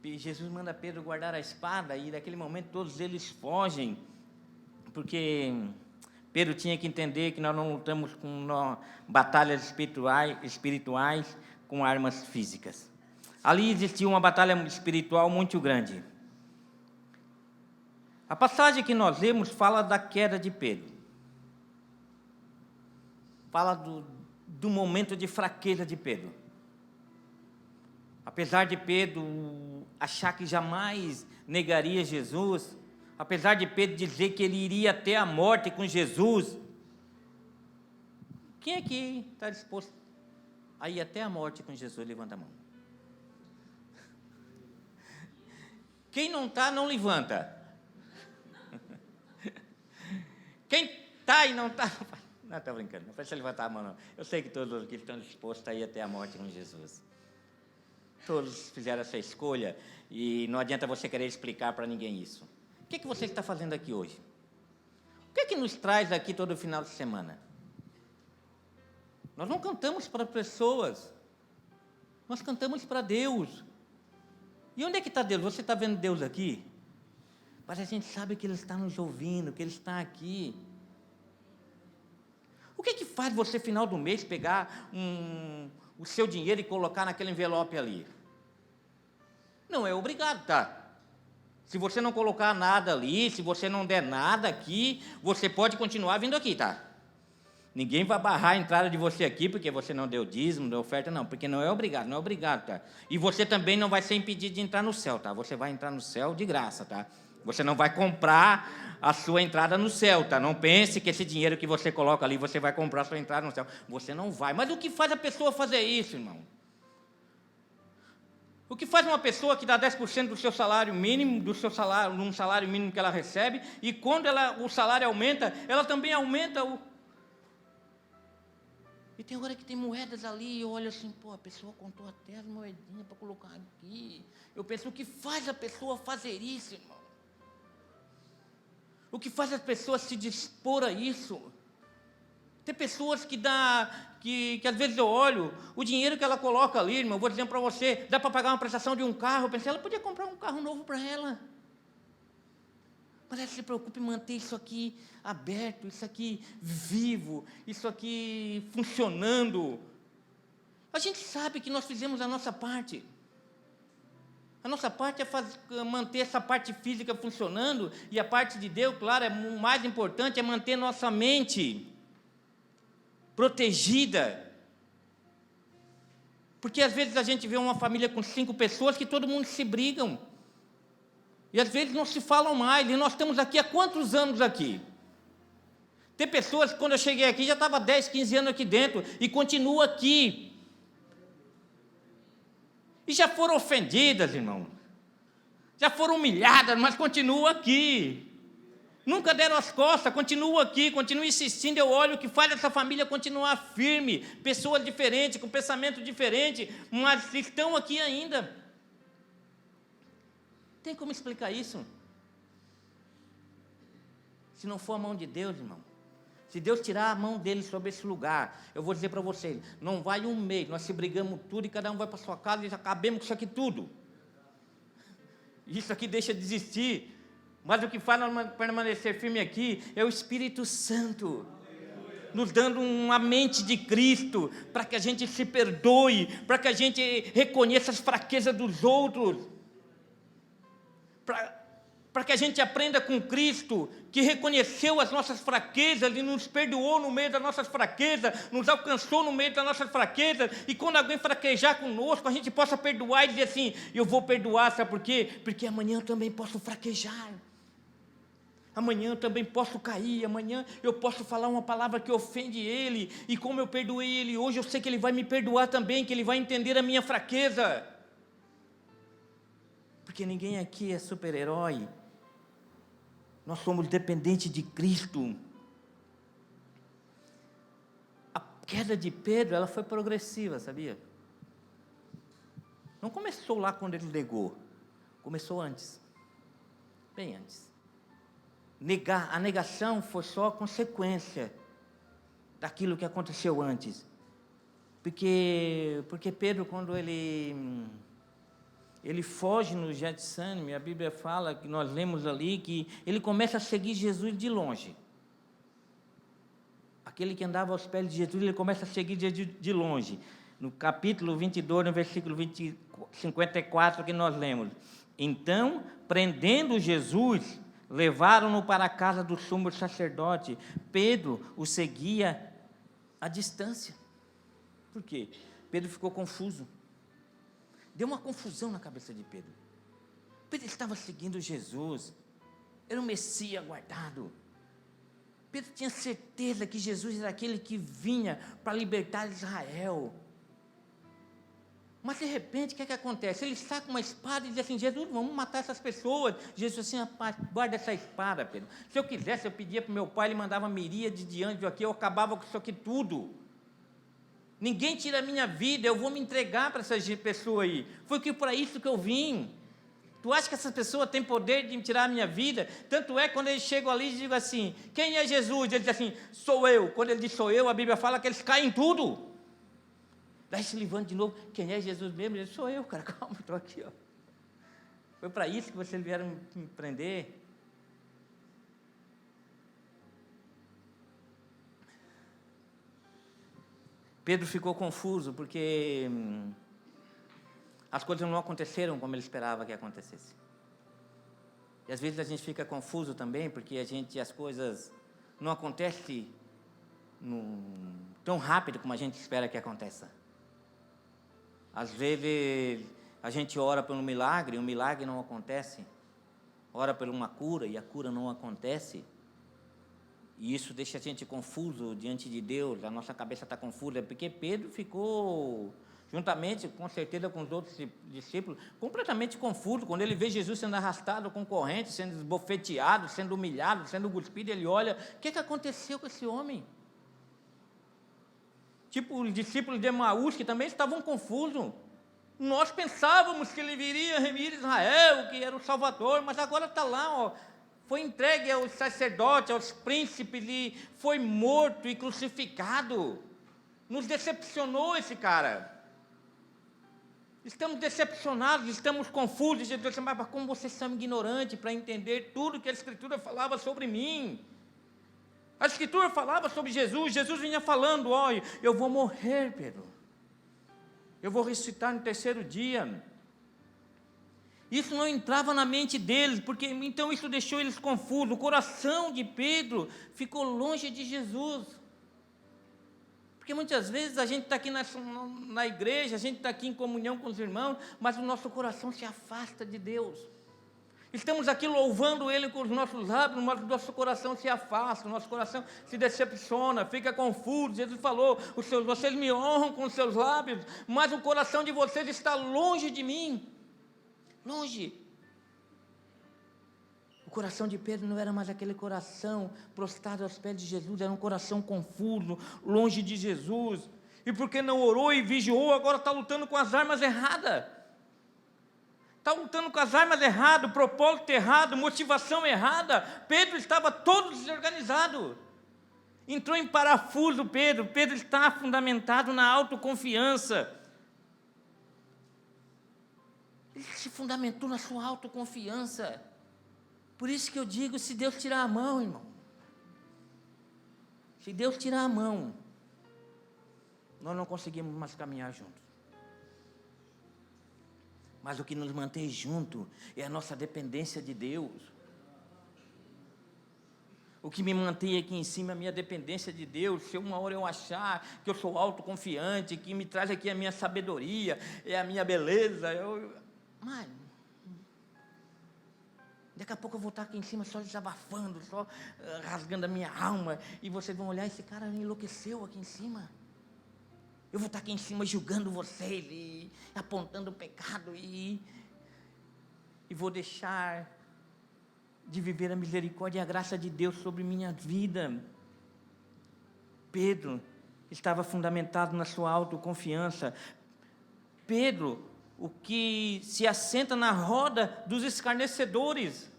E Jesus manda Pedro guardar a espada, e naquele momento todos eles fogem, porque Pedro tinha que entender que nós não lutamos com batalhas espirituais com armas físicas. Ali existia uma batalha espiritual muito grande. A passagem que nós lemos fala da queda de Pedro. Fala do momento de fraqueza de Pedro. Apesar de Pedro achar que jamais negaria Jesus, apesar de Pedro dizer que ele iria até a morte com Jesus, quem aqui está disposto a ir até a morte com Jesus? Levanta a mão. Quem não está, não levanta. Quem está e não está... Não, estou brincando, não precisa levantar a mão, não. Eu sei que todos aqui estão dispostos a ir até a morte com Jesus. Todos fizeram essa escolha, e não adianta você querer explicar para ninguém isso. O que você está fazendo aqui hoje? O que nos traz aqui todo final de semana? Nós não cantamos para pessoas, nós cantamos para Deus. E onde é que está Deus? Você está vendo Deus aqui? Mas a gente sabe que Ele está nos ouvindo, que Ele está aqui. O que faz você, final do mês, pegar o seu dinheiro e colocar naquele envelope ali? Não é obrigado, tá? Se você não colocar nada ali, se você não der nada aqui, você pode continuar vindo aqui, tá? Ninguém vai barrar a entrada de você aqui porque você não deu dízimo, deu oferta, não, porque não é obrigado, tá? E você também não vai ser impedido de entrar no céu, tá? Você vai entrar no céu de graça, tá? Você não vai comprar a sua entrada no céu, tá? Não pense que esse dinheiro que você coloca ali, você vai comprar a sua entrada no céu. Você não vai. Mas o que faz a pessoa fazer isso, irmão? O que faz uma pessoa que dá 10% do seu salário mínimo, num salário mínimo que ela recebe, e quando o salário aumenta, ela também aumenta o... E tem hora que tem moedas ali, e eu olho assim, a pessoa contou até as moedinhas para colocar aqui. Eu penso, o que faz a pessoa fazer isso, irmão? O que faz as pessoas se dispor a isso? Tem pessoas que às vezes eu olho, o dinheiro que ela coloca ali, irmão, eu vou dizer para você, dá para pagar uma prestação de um carro. Eu pensei, ela podia comprar um carro novo para ela. Mas ela se preocupa em manter isso aqui aberto, isso aqui vivo, isso aqui funcionando. A gente sabe que nós fizemos a nossa parte. A nossa parte é manter essa parte física funcionando, e a parte de Deus, claro, o mais importante é manter nossa mente protegida. Porque às vezes a gente vê uma família com 5 pessoas que todo mundo se brigam. E às vezes não se falam mais, e nós estamos aqui há quantos anos aqui? Tem pessoas que quando eu cheguei aqui já estava 10, 15 anos aqui dentro, e continua aqui. E já foram ofendidas, irmão. Já foram humilhadas, mas continuam aqui. Nunca deram as costas, continuam aqui, continuam insistindo. Eu olho o que faz essa família continuar firme. Pessoas diferentes, com pensamento diferente, mas estão aqui ainda. Tem como explicar isso? Se não for a mão de Deus, irmão. Se Deus tirar a mão dele sobre esse lugar, eu vou dizer para vocês, não vai um mês, nós se brigamos tudo e cada um vai para sua casa e já acabemos com isso aqui tudo. Isso aqui deixa de existir. Mas o que faz nós permanecer firme aqui é o Espírito Santo, nos dando uma mente de Cristo, para que a gente se perdoe, para que a gente reconheça as fraquezas dos outros, para que a gente aprenda com Cristo, que reconheceu as nossas fraquezas e nos perdoou no meio das nossas fraquezas, nos alcançou no meio das nossas fraquezas, e quando alguém fraquejar conosco, a gente possa perdoar e dizer assim, eu vou perdoar, sabe por quê? Porque amanhã eu também posso fraquejar, amanhã eu também posso cair, amanhã eu posso falar uma palavra que ofende ele, e como eu perdoei ele hoje, eu sei que ele vai me perdoar também, que ele vai entender a minha fraqueza, porque ninguém aqui é super-herói. Nós somos dependentes de Cristo. A queda de Pedro, ela foi progressiva, sabia? Não começou lá quando ele negou. Começou antes. Bem antes. A negação foi só a consequência daquilo que aconteceu antes. Porque Pedro, quando ele foge no Getsêmani, a Bíblia fala, que nós lemos ali, que ele começa a seguir Jesus de longe. Aquele que andava aos pés de Jesus, ele começa a seguir de longe. No capítulo 22, no versículo 54, que nós lemos. Então, prendendo Jesus, levaram-no para a casa do sumo sacerdote. Pedro o seguia à distância. Por quê? Pedro ficou confuso. Deu uma confusão na cabeça de Pedro. Pedro estava seguindo Jesus, era o Messias aguardado. Pedro tinha certeza que Jesus era aquele que vinha para libertar Israel. Mas de repente, o que acontece? Ele saca uma espada e diz assim, Jesus, vamos matar essas pessoas. Jesus assim, rapaz, guarda essa espada, Pedro. Se eu quisesse, eu pedia para o meu pai, ele mandava miríade de anjos aqui, eu acabava com isso aqui tudo. Ninguém tira a minha vida, eu vou me entregar para essas pessoas aí. Foi para isso que eu vim. Tu acha que essas pessoas têm poder de me tirar a minha vida? Tanto é, quando eles chegam ali e digam assim, quem é Jesus? Ele diz assim, sou eu. Quando ele diz sou eu, a Bíblia fala que eles caem em tudo. Daí se levanta de novo, quem é Jesus mesmo? Ele diz, sou eu, cara, calma, estou aqui. Ó. Foi para isso que vocês vieram me prender? Pedro ficou confuso, porque as coisas não aconteceram como ele esperava que acontecesse. E às vezes a gente fica confuso também, porque as coisas não acontecem tão rápido como a gente espera que aconteça. Às vezes a gente ora por um milagre, e o milagre não acontece. Ora por uma cura, e a cura não acontece. E isso deixa a gente confuso diante de Deus, a nossa cabeça está confusa, porque Pedro ficou, juntamente, com certeza, com os outros discípulos, completamente confuso. Quando ele vê Jesus sendo arrastado com corrente, sendo esbofeteado, sendo humilhado, sendo cuspido, ele olha, o que aconteceu com esse homem? Tipo os discípulos de Emaús, que também estavam confusos. Nós pensávamos que ele viria remir Israel, que era o Salvador, mas agora está lá, ó. Foi entregue aos sacerdotes, aos príncipes, e foi morto e crucificado. Nos decepcionou esse cara. Estamos decepcionados, estamos confusos. Jesus disse, mas como vocês são ignorantes para entender tudo que a Escritura falava sobre mim? A Escritura falava sobre Jesus. Jesus vinha falando, olha, eu vou morrer, Pedro. Eu vou ressuscitar no terceiro dia. Isso não entrava na mente deles, porque então isso deixou eles confusos. O coração de Pedro ficou longe de Jesus. Porque muitas vezes a gente está aqui na igreja, a gente está aqui em comunhão com os irmãos, mas o nosso coração se afasta de Deus. Estamos aqui louvando Ele com os nossos lábios, mas o nosso coração se afasta, o nosso coração se decepciona, fica confuso. Jesus falou, vocês me honram com os seus lábios, mas o coração de vocês está longe de mim. Longe. O coração de Pedro não era mais aquele coração prostrado aos pés de Jesus, era um coração confuso, longe de Jesus. E porque não orou e vigiou, agora está lutando com as armas erradas. Está lutando com as armas erradas, propósito errado, motivação errada. Pedro estava todo desorganizado. Entrou em parafuso Pedro. Pedro está fundamentado na autoconfiança. Ele se fundamentou na sua autoconfiança. Por isso que eu digo, se Deus tirar a mão, irmão. Se Deus tirar a mão, nós não conseguimos mais caminhar juntos. Mas o que nos mantém junto é a nossa dependência de Deus. O que me mantém aqui em cima é a minha dependência de Deus. Se uma hora eu achar que eu sou autoconfiante, que me traz aqui a minha sabedoria, é a minha beleza, Mas, daqui a pouco eu vou estar aqui em cima só desabafando, só rasgando a minha alma, e vocês vão olhar, esse cara enlouqueceu aqui em cima. Eu vou estar aqui em cima julgando vocês e apontando o pecado e vou deixar de viver a misericórdia e a graça de Deus sobre minha vida. Pedro estava fundamentado na sua autoconfiança. Pedro, o que se assenta na roda dos escarnecedores.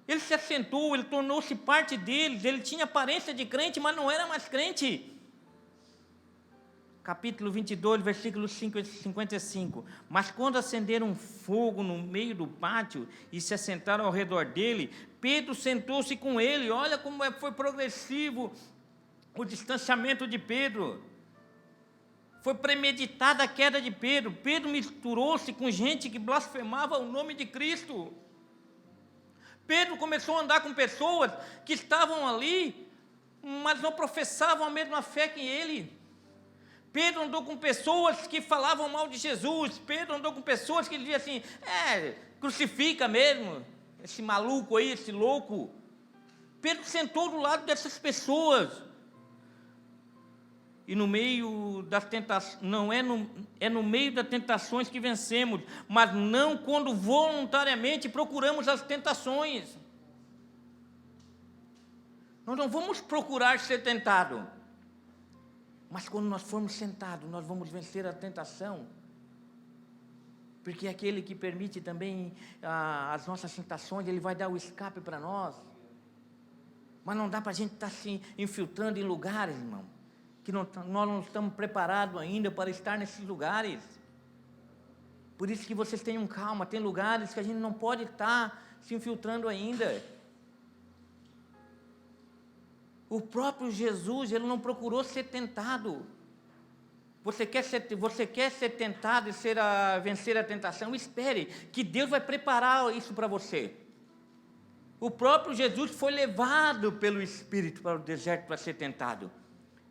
Ele se assentou, ele tornou-se parte deles, ele tinha aparência de crente, mas não era mais crente. Capítulo 22, versículos 5 e 55. Mas quando acenderam fogo no meio do pátio e se assentaram ao redor dele, Pedro sentou-se com ele. Olha como foi progressivo o distanciamento de Pedro. Foi premeditada a queda de Pedro. Pedro misturou-se com gente que blasfemava o nome de Cristo. Pedro começou a andar com pessoas que estavam ali, mas não professavam a mesma fé que ele. Pedro andou com pessoas que falavam mal de Jesus. Pedro andou com pessoas que diziam assim, crucifica mesmo, esse maluco aí, esse louco. Pedro sentou do lado dessas pessoas. E no meio das tentações, é no meio das tentações que vencemos, mas não quando voluntariamente procuramos as tentações. Nós não vamos procurar ser tentados. Mas quando nós formos sentados, nós vamos vencer a tentação. Porque aquele que permite também as nossas tentações, ele vai dar o escape para nós. Mas não dá para a gente estar se infiltrando em lugares, irmão, que nós não estamos preparados ainda para estar nesses lugares. Por isso que vocês tenham calma, tem lugares que a gente não pode estar se infiltrando ainda. O próprio Jesus, ele não procurou ser tentado. Você quer ser tentado e vencer a tentação? Espere, que Deus vai preparar isso para você. O próprio Jesus foi levado pelo Espírito para o deserto para ser tentado.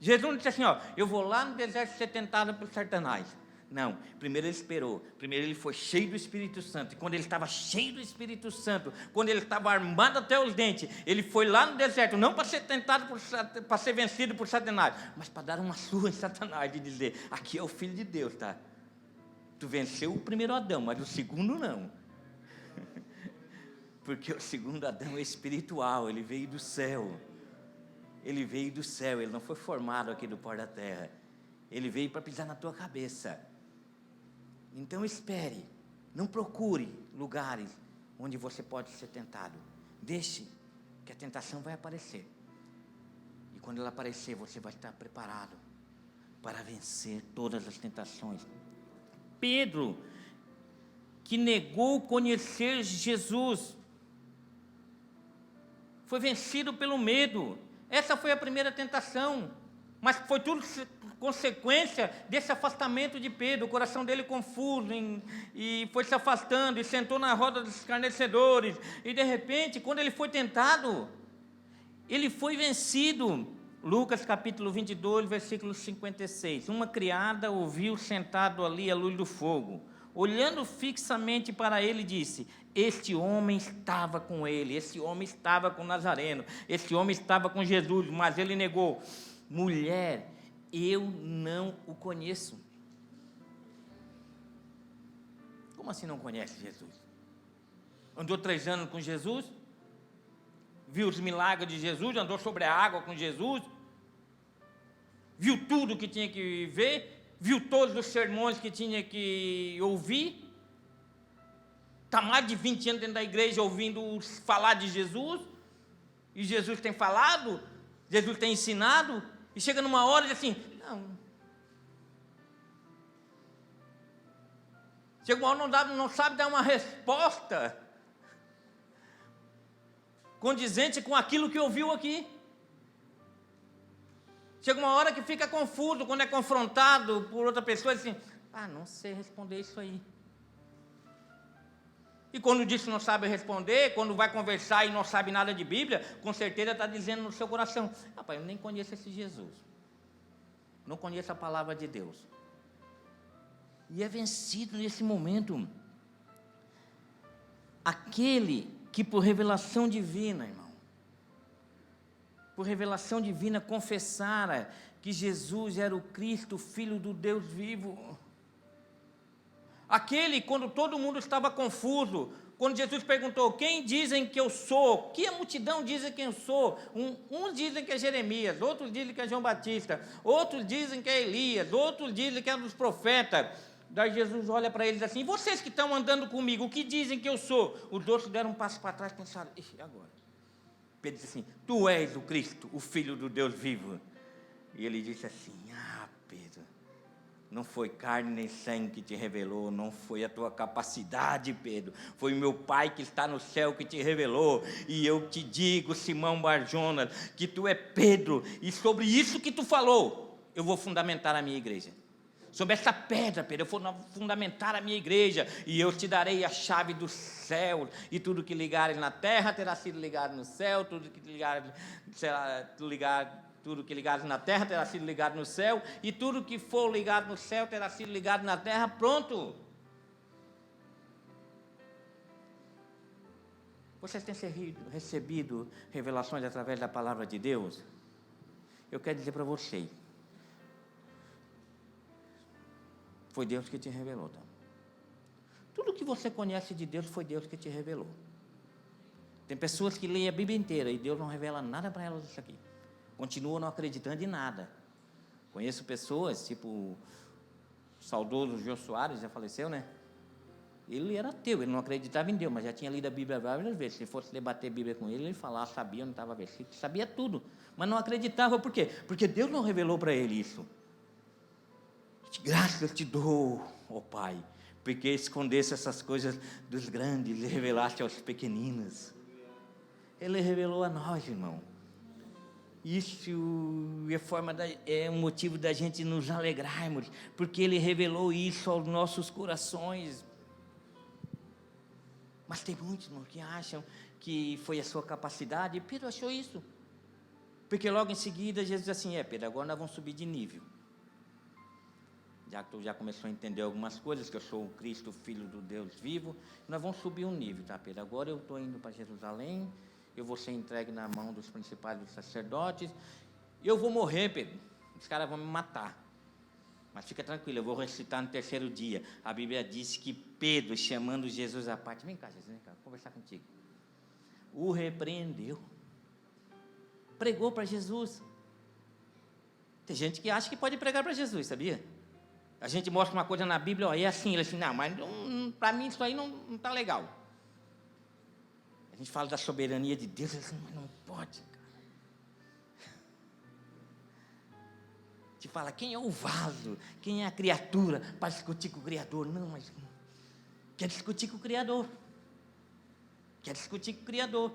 Jesus não disse assim, eu vou lá no deserto ser tentado por Satanás. Não, primeiro ele esperou, primeiro ele foi cheio do Espírito Santo, e quando ele estava cheio do Espírito Santo, quando ele estava armado até os dentes, ele foi lá no deserto, não para ser tentado, para ser vencido por Satanás, mas para dar uma surra em Satanás, e dizer, aqui é o Filho de Deus, tá? Tu venceu o primeiro Adão, mas o segundo não, porque o segundo Adão é espiritual, ele veio do céu, ele não foi formado aqui do pó da terra, ele veio para pisar na tua cabeça. Então espere, não procure lugares onde você pode ser tentado. Deixe que a tentação vai aparecer. E quando ela aparecer, você vai estar preparado para vencer todas as tentações. Pedro, que negou conhecer Jesus, foi vencido pelo medo. Essa foi a primeira tentação, mas foi tudo consequência desse afastamento de Pedro, o coração dele confuso, e foi se afastando, e sentou na roda dos escarnecedores, e de repente, quando ele foi tentado, ele foi vencido. Lucas capítulo 22, versículo 56, uma criada o viu sentado ali à luz do fogo, olhando fixamente para ele, disse: este homem estava com ele, esse homem estava com Nazareno, esse homem estava com Jesus. Mas ele negou: mulher, eu não o conheço. Como assim não conhece Jesus? Andou 3 anos com Jesus, viu os milagres de Jesus, andou sobre a água com Jesus, viu tudo que tinha que ver, viu todos os sermões que tinha que ouvir, está mais de 20 anos dentro da igreja ouvindo falar de Jesus, e Jesus tem falado, Jesus tem ensinado, e chega numa hora e diz assim: não. Chega uma hora não sabe dar uma resposta condizente com aquilo que ouviu aqui. Chega uma hora que fica confuso quando é confrontado por outra pessoa, assim: não sei responder isso aí. E quando diz que não sabe responder, quando vai conversar e não sabe nada de Bíblia, com certeza está dizendo no seu coração: rapaz, eu nem conheço esse Jesus, não conheço a palavra de Deus. E é vencido nesse momento aquele que por revelação divina, irmão, por revelação divina, confessara que Jesus era o Cristo, Filho do Deus vivo. Aquele, quando todo mundo estava confuso, quando Jesus perguntou: quem dizem que eu sou? Que a multidão dizem que eu sou? Uns dizem que é Jeremias, outros dizem que é João Batista, outros dizem que é Elias, outros dizem que é um dos profetas. Daí Jesus olha para eles assim: vocês que estão andando comigo, o que dizem que eu sou? Os outros deram um passo para trás e pensaram: e agora? Pedro disse assim: tu és o Cristo, o Filho do Deus vivo. E ele disse assim: Pedro, não foi carne nem sangue que te revelou, não foi a tua capacidade, Pedro, foi o meu Pai que está no céu que te revelou. E eu te digo, Simão Barjonas, que tu é Pedro, e sobre isso que tu falou, eu vou fundamentar a minha igreja. Sobre essa pedra, Pedro, eu vou fundamentar a minha igreja, e eu te darei a chave do céu, e tudo que ligares na terra terá sido ligado no céu, tudo que ligares na terra terá sido ligado no céu, e tudo que for ligado no céu terá sido ligado na terra. Pronto. Vocês têm recebido revelações através da palavra de Deus? Eu quero dizer para vocês, foi Deus que te revelou, tá? Tudo que você conhece de Deus foi Deus que te revelou. Tem pessoas que leem a Bíblia inteira e Deus não revela nada para elas disso aqui. Continuam não acreditando em nada. Conheço pessoas, tipo o saudoso Jô Soares, já faleceu, né? Ele era ateu, ele não acreditava em Deus, mas já tinha lido a Bíblia várias vezes. Se fosse debater a Bíblia com ele, ele falava, sabia, não estava versículo, sabia tudo, mas não acreditava. Por quê? Porque Deus não revelou para ele isso. Graças te dou, ó Pai, porque escondesse essas coisas dos grandes e revelaste aos pequeninos. Ele revelou a nós, irmão. Isso é um motivo da gente nos alegrarmos, porque Ele revelou isso aos nossos corações. Mas tem muitos, irmão, que acham que foi a sua capacidade. E Pedro achou isso, porque logo em seguida Jesus disse assim: Pedro, agora nós vamos subir de nível. Já que tu já começou a entender algumas coisas, que eu sou o Cristo, Filho do Deus vivo, nós vamos subir um nível, tá, Pedro? Agora eu estou indo para Jerusalém, eu vou ser entregue na mão dos principais dos sacerdotes, eu vou morrer, Pedro, os caras vão me matar, mas fica tranquilo, eu vou ressuscitar no 3º dia. A Bíblia diz que Pedro, chamando Jesus à parte, vem cá, Jesus, vem cá, vou conversar contigo, o repreendeu, pregou para Jesus. Tem gente que acha que pode pregar para Jesus, sabia? A gente mostra uma coisa na Bíblia, é assim, ele assim, não, mas para mim isso aí não está legal. A gente fala da soberania de Deus, ele assim, mas não pode, cara. A gente fala, quem é o vaso, quem é a criatura para discutir com o Criador? Não, mas quer discutir com o Criador. Quer discutir com o Criador.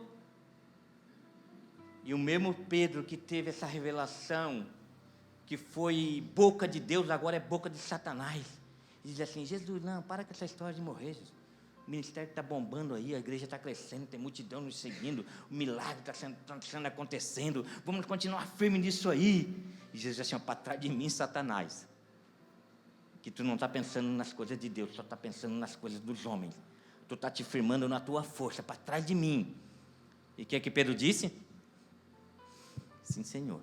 E o mesmo Pedro que teve essa revelação, que foi boca de Deus, agora é boca de Satanás. E diz assim: Jesus, não, para com essa história de morrer, Jesus. O ministério está bombando aí, a igreja está crescendo, tem multidão nos seguindo, o milagre está acontecendo, vamos continuar firme nisso aí. E Jesus diz assim: para trás de mim, Satanás. que tu não está pensando nas coisas de Deus, só está pensando nas coisas dos homens. Tu está te firmando na tua força, para trás de mim. E o que é que Pedro disse? Sim, Senhor.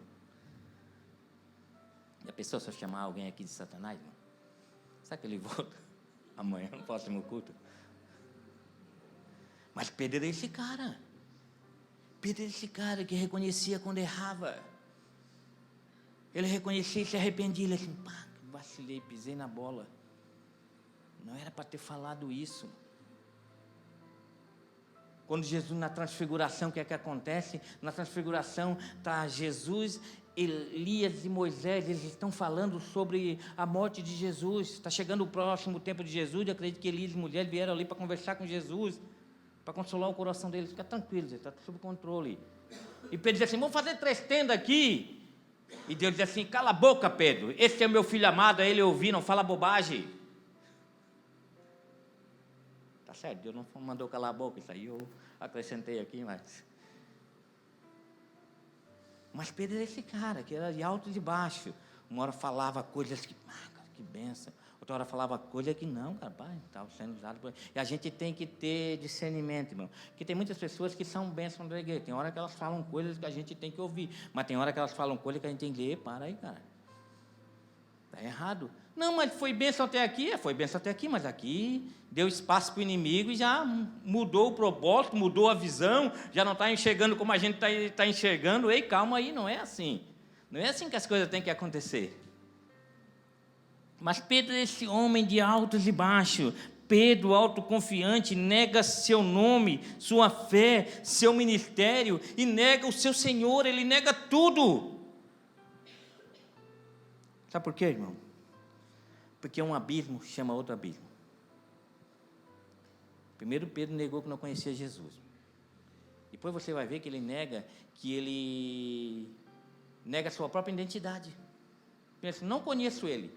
E a pessoa, se eu chamar alguém aqui de Satanás, irmão, será que ele volta amanhã, no próximo culto? Mas Pedro era esse cara. Pedro era esse cara que reconhecia quando errava. Ele reconhecia e se arrependia. Ele assim, pá, vacilei, pisei na bola. Não era para ter falado isso. Quando Jesus, na transfiguração, o que é que acontece? Na transfiguração está Jesus, Elias e Moisés, eles estão falando sobre a morte de Jesus. Está chegando o próximo tempo de Jesus, eu acredito que Elias e Moisés vieram ali para conversar com Jesus, para consolar o coração deles. Fica tranquilo, está sob controle. E Pedro diz assim, vamos fazer 3 tendas aqui. E Deus diz assim, cala a boca, Pedro, esse é o meu filho amado, a ele ouvir, não fala bobagem. Tá certo, Deus não mandou calar a boca, isso aí eu acrescentei aqui, mas Pedro era esse cara, que era de alto e de baixo. Uma hora falava coisas que, cara, que benção. Outra hora falava coisa que não, cara, estava sendo usado por... E a gente tem que ter discernimento, irmão. Porque tem muitas pessoas que são bênçãos da igreja. Tem hora que elas falam coisas que a gente tem que ouvir. Mas tem hora que elas falam coisas que a gente tem que ler. Para aí, cara. Está errado. Não, mas foi bênção até aqui. Foi bênção até aqui, mas aqui deu espaço para o inimigo e já mudou o propósito, mudou a visão. Já não está enxergando como a gente está enxergando. Ei, calma aí, não é assim. Não é assim que as coisas têm que acontecer. Mas Pedro é esse homem de altos e baixos. Pedro, autoconfiante, nega seu nome, sua fé, seu ministério e nega o seu Senhor. Ele nega tudo. Sabe por quê, irmão? Porque um abismo chama outro abismo. Primeiro Pedro negou que não conhecia Jesus. Depois você vai ver que ele nega a sua própria identidade. Pensa, não conheço ele.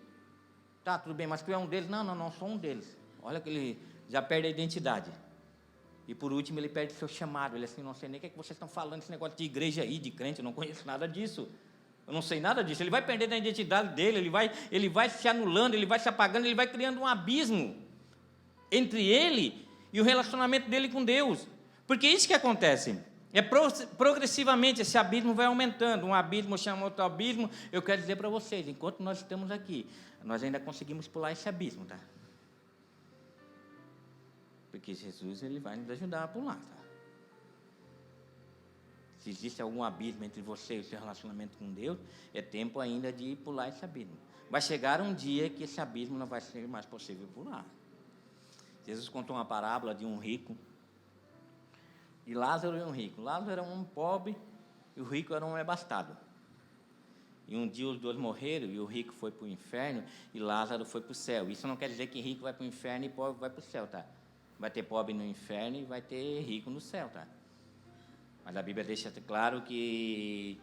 Tá, tudo bem, mas tu é um deles? Não, sou um deles. Olha que ele já perde a identidade. E por último, ele perde o seu chamado. Ele assim, não sei nem o que vocês estão falando, esse negócio de igreja aí, de crente, eu não conheço nada disso. Eu não sei nada disso. Ele vai perdendo a identidade dele, ele vai se anulando, ele vai se apagando, ele vai criando um abismo entre ele e o relacionamento dele com Deus. Porque é isso que acontece. Progressivamente esse abismo vai aumentando. Um abismo chama outro abismo. Eu quero dizer para vocês, enquanto nós estamos aqui, nós ainda conseguimos pular esse abismo, tá? Porque Jesus, ele vai nos ajudar a pular, tá? Se existe algum abismo entre você e o seu relacionamento com Deus, é tempo ainda de pular esse abismo. Vai chegar um dia que esse abismo não vai ser mais possível pular. Jesus contou uma parábola de um rico, de Lázaro e um rico. Lázaro era um pobre e o rico era um abastado. E um dia os dois morreram e o rico foi para o inferno e Lázaro foi para o céu. Isso não quer dizer que rico vai para o inferno e pobre vai para o céu, tá? Vai ter pobre no inferno e vai ter rico no céu, tá? Mas a Bíblia deixa claro que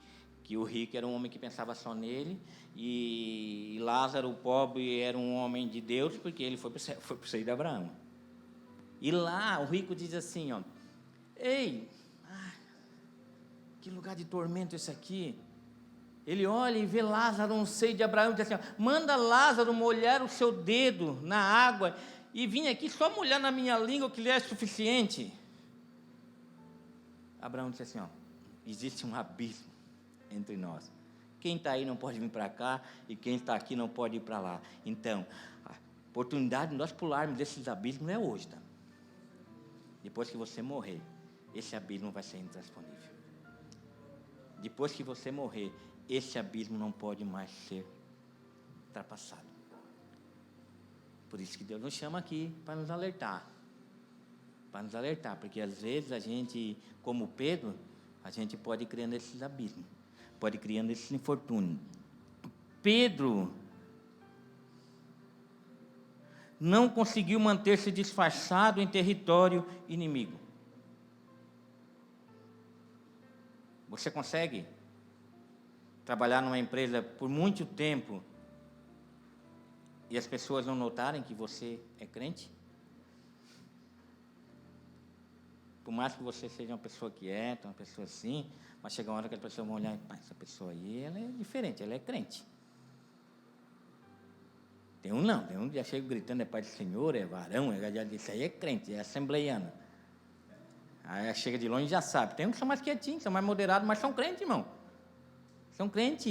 o rico era um homem que pensava só nele e Lázaro, o pobre, era um homem de Deus porque ele foi para o seio de Abraão. E lá o rico diz assim, ó, ei, que lugar de tormento esse aqui. Ele olha e vê Lázaro no seio de Abraão e diz assim, ó, manda Lázaro molhar o seu dedo na água e vim aqui só molhar na minha língua que lhe é suficiente. Abraão disse assim, ó, existe um abismo entre nós. Quem está aí não pode vir para cá e quem está aqui não pode ir para lá. Então, a oportunidade de nós pularmos desses abismos é hoje, tá? Depois que você morrer, esse abismo vai ser intransponível. Depois que você morrer, esse abismo não pode mais ser ultrapassado. Por isso que Deus nos chama aqui para nos alertar. Para nos alertar, porque às vezes a gente, como Pedro, a gente pode ir criando esses abismos, pode ir criando esses infortúnios. Pedro não conseguiu manter-se disfarçado em território inimigo. Você consegue trabalhar numa empresa por muito tempo e as pessoas não notarem que você é crente? Por mais que você seja uma pessoa quieta, uma pessoa assim, mas chega uma hora que as pessoas vão olhar e essa pessoa aí, ela é diferente, ela é crente. Tem um que já chega gritando, é pai do Senhor, é varão, isso aí é crente, é assembleiano. Aí chega de longe e já sabe. Tem uns que são mais quietinhos, são mais moderados, mas são crentes, irmão. São crentes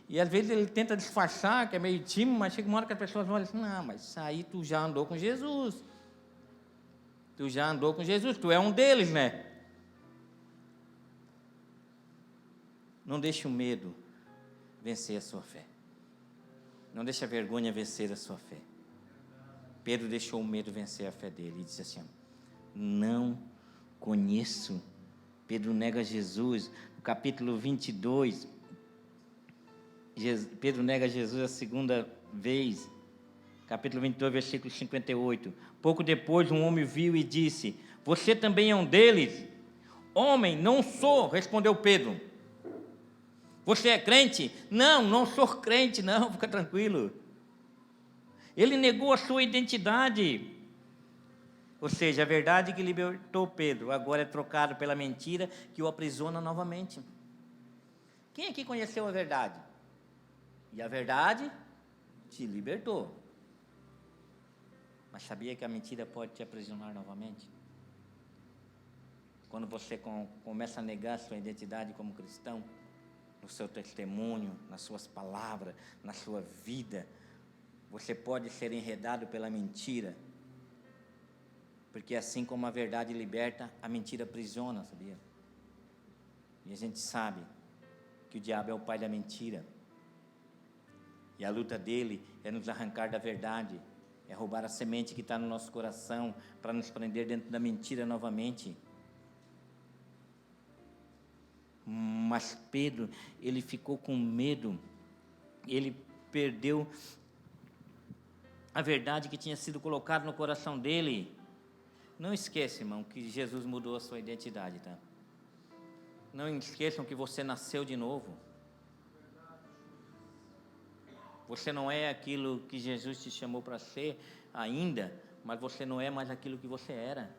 e às vezes ele tenta disfarçar, que é meio tímido, mas chega uma hora que as pessoas olham assim, não, mas isso aí tu já andou com Jesus. Tu já andou com Jesus, tu é um deles, né? Não deixe o medo vencer a sua fé. Não deixe a vergonha vencer a sua fé. Pedro deixou o medo vencer a fé dele e disse assim, não conheço. Pedro nega Jesus. No capítulo 22, Pedro nega Jesus a segunda vez. Capítulo 22, versículo 58. Pouco depois, um homem viu e disse, você também é um deles? Homem, não sou, respondeu Pedro. Você é crente? Não, não sou crente, não, fica tranquilo. Ele negou a sua identidade. Ou seja, a verdade que libertou Pedro agora é trocado pela mentira que o aprisiona novamente. Quem aqui conheceu a verdade? E a verdade te libertou. Mas sabia que a mentira pode te aprisionar novamente? Quando você começa a negar a sua identidade como cristão, no seu testemunho, nas suas palavras, na sua vida, você pode ser enredado pela mentira. Porque assim como a verdade liberta, a mentira aprisiona, sabia? E a gente sabe que o diabo é o pai da mentira. E a luta dele é nos arrancar da verdade, é roubar a semente que está no nosso coração, para nos prender dentro da mentira novamente. Mas Pedro, ele ficou com medo, ele perdeu a verdade que tinha sido colocada no coração dele. Não esqueça, irmão, que Jesus mudou a sua identidade, tá? Não esqueçam que você nasceu de novo. Você não é aquilo que Jesus te chamou para ser ainda, mas você não é mais aquilo que você era.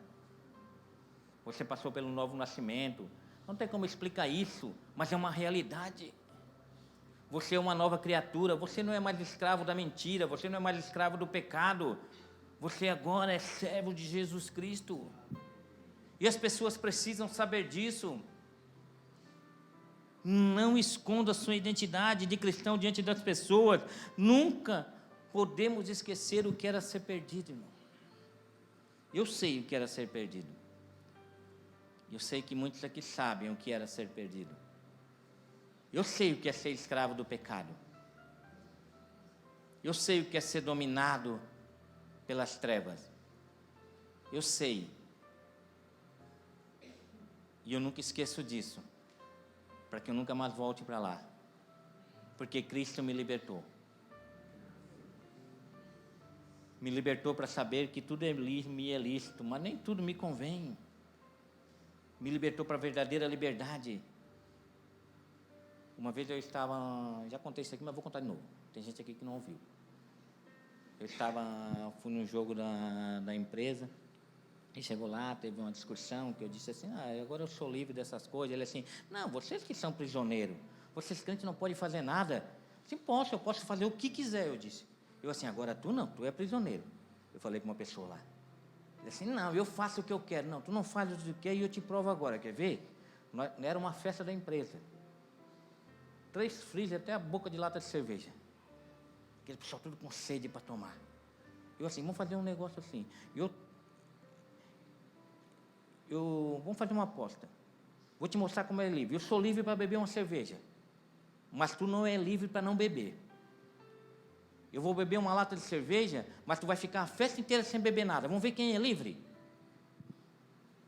Você passou pelo novo nascimento. Não tem como explicar isso, mas é uma realidade. Você é uma nova criatura, você não é mais escravo da mentira, você não é mais escravo do pecado. Você agora é servo de Jesus Cristo. E as pessoas precisam saber disso. Não esconda a sua identidade de cristão diante das pessoas. Nunca podemos esquecer o que era ser perdido, irmão. Eu sei o que era ser perdido. Eu sei que muitos aqui sabem o que era ser perdido. Eu sei o que é ser escravo do pecado. Eu sei o que é ser dominado pelas trevas. Eu sei. E eu nunca esqueço disso, para que eu nunca mais volte para lá. Porque Cristo me libertou. Me libertou para saber que tudo me é lícito, mas nem tudo me convém. Me libertou para a verdadeira liberdade. Uma vez eu estava, já contei isso aqui, mas vou contar de novo. Tem gente aqui que não ouviu. Fui num jogo da empresa, e chegou lá, teve uma discussão, que eu disse assim, agora eu sou livre dessas coisas. Ele assim, não, vocês que são prisioneiros, vocês crentes não podem fazer nada. Sim, eu posso fazer o que quiser, eu disse. Eu assim, agora tu não, tu é prisioneiro. Eu falei com uma pessoa lá. Ele assim, não, eu faço o que eu quero. Não, tu não faz o que quer e eu te provo agora, quer ver? Era uma festa da empresa. 3 freezer, até a boca de lata de cerveja. Aquele pessoal tudo com sede para tomar. Eu assim, vamos fazer um negócio assim. Vamos fazer uma aposta. Vou te mostrar como é livre. Eu sou livre para beber uma cerveja. Mas tu não é livre para não beber. Eu vou beber uma lata de cerveja, mas tu vai ficar a festa inteira sem beber nada. Vamos ver quem é livre?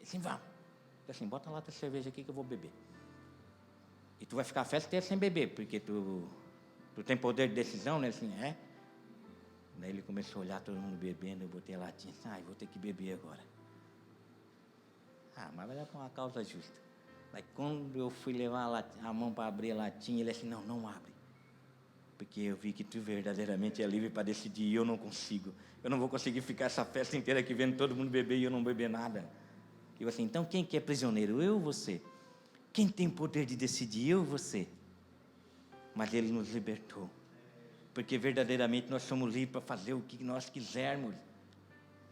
Assim, vamos. Assim, bota a lata de cerveja aqui que eu vou beber. E tu vai ficar a festa inteira sem beber, porque tu tem poder de decisão, né? Assim, é. Daí ele começou a olhar todo mundo bebendo, eu botei a latinha, vou ter que beber agora. Mas vai dar para uma causa justa. Daí quando eu fui levar a mão para abrir a latinha, ele assim, não abre. Porque eu vi que tu verdadeiramente é livre para decidir e eu não consigo. Eu não vou conseguir ficar essa festa inteira aqui vendo todo mundo beber e eu não beber nada. Eu assim, então quem que é prisioneiro? Eu ou você? Quem tem poder de decidir? Eu ou você? Mas ele nos libertou. Porque verdadeiramente nós somos livres para fazer o que nós quisermos.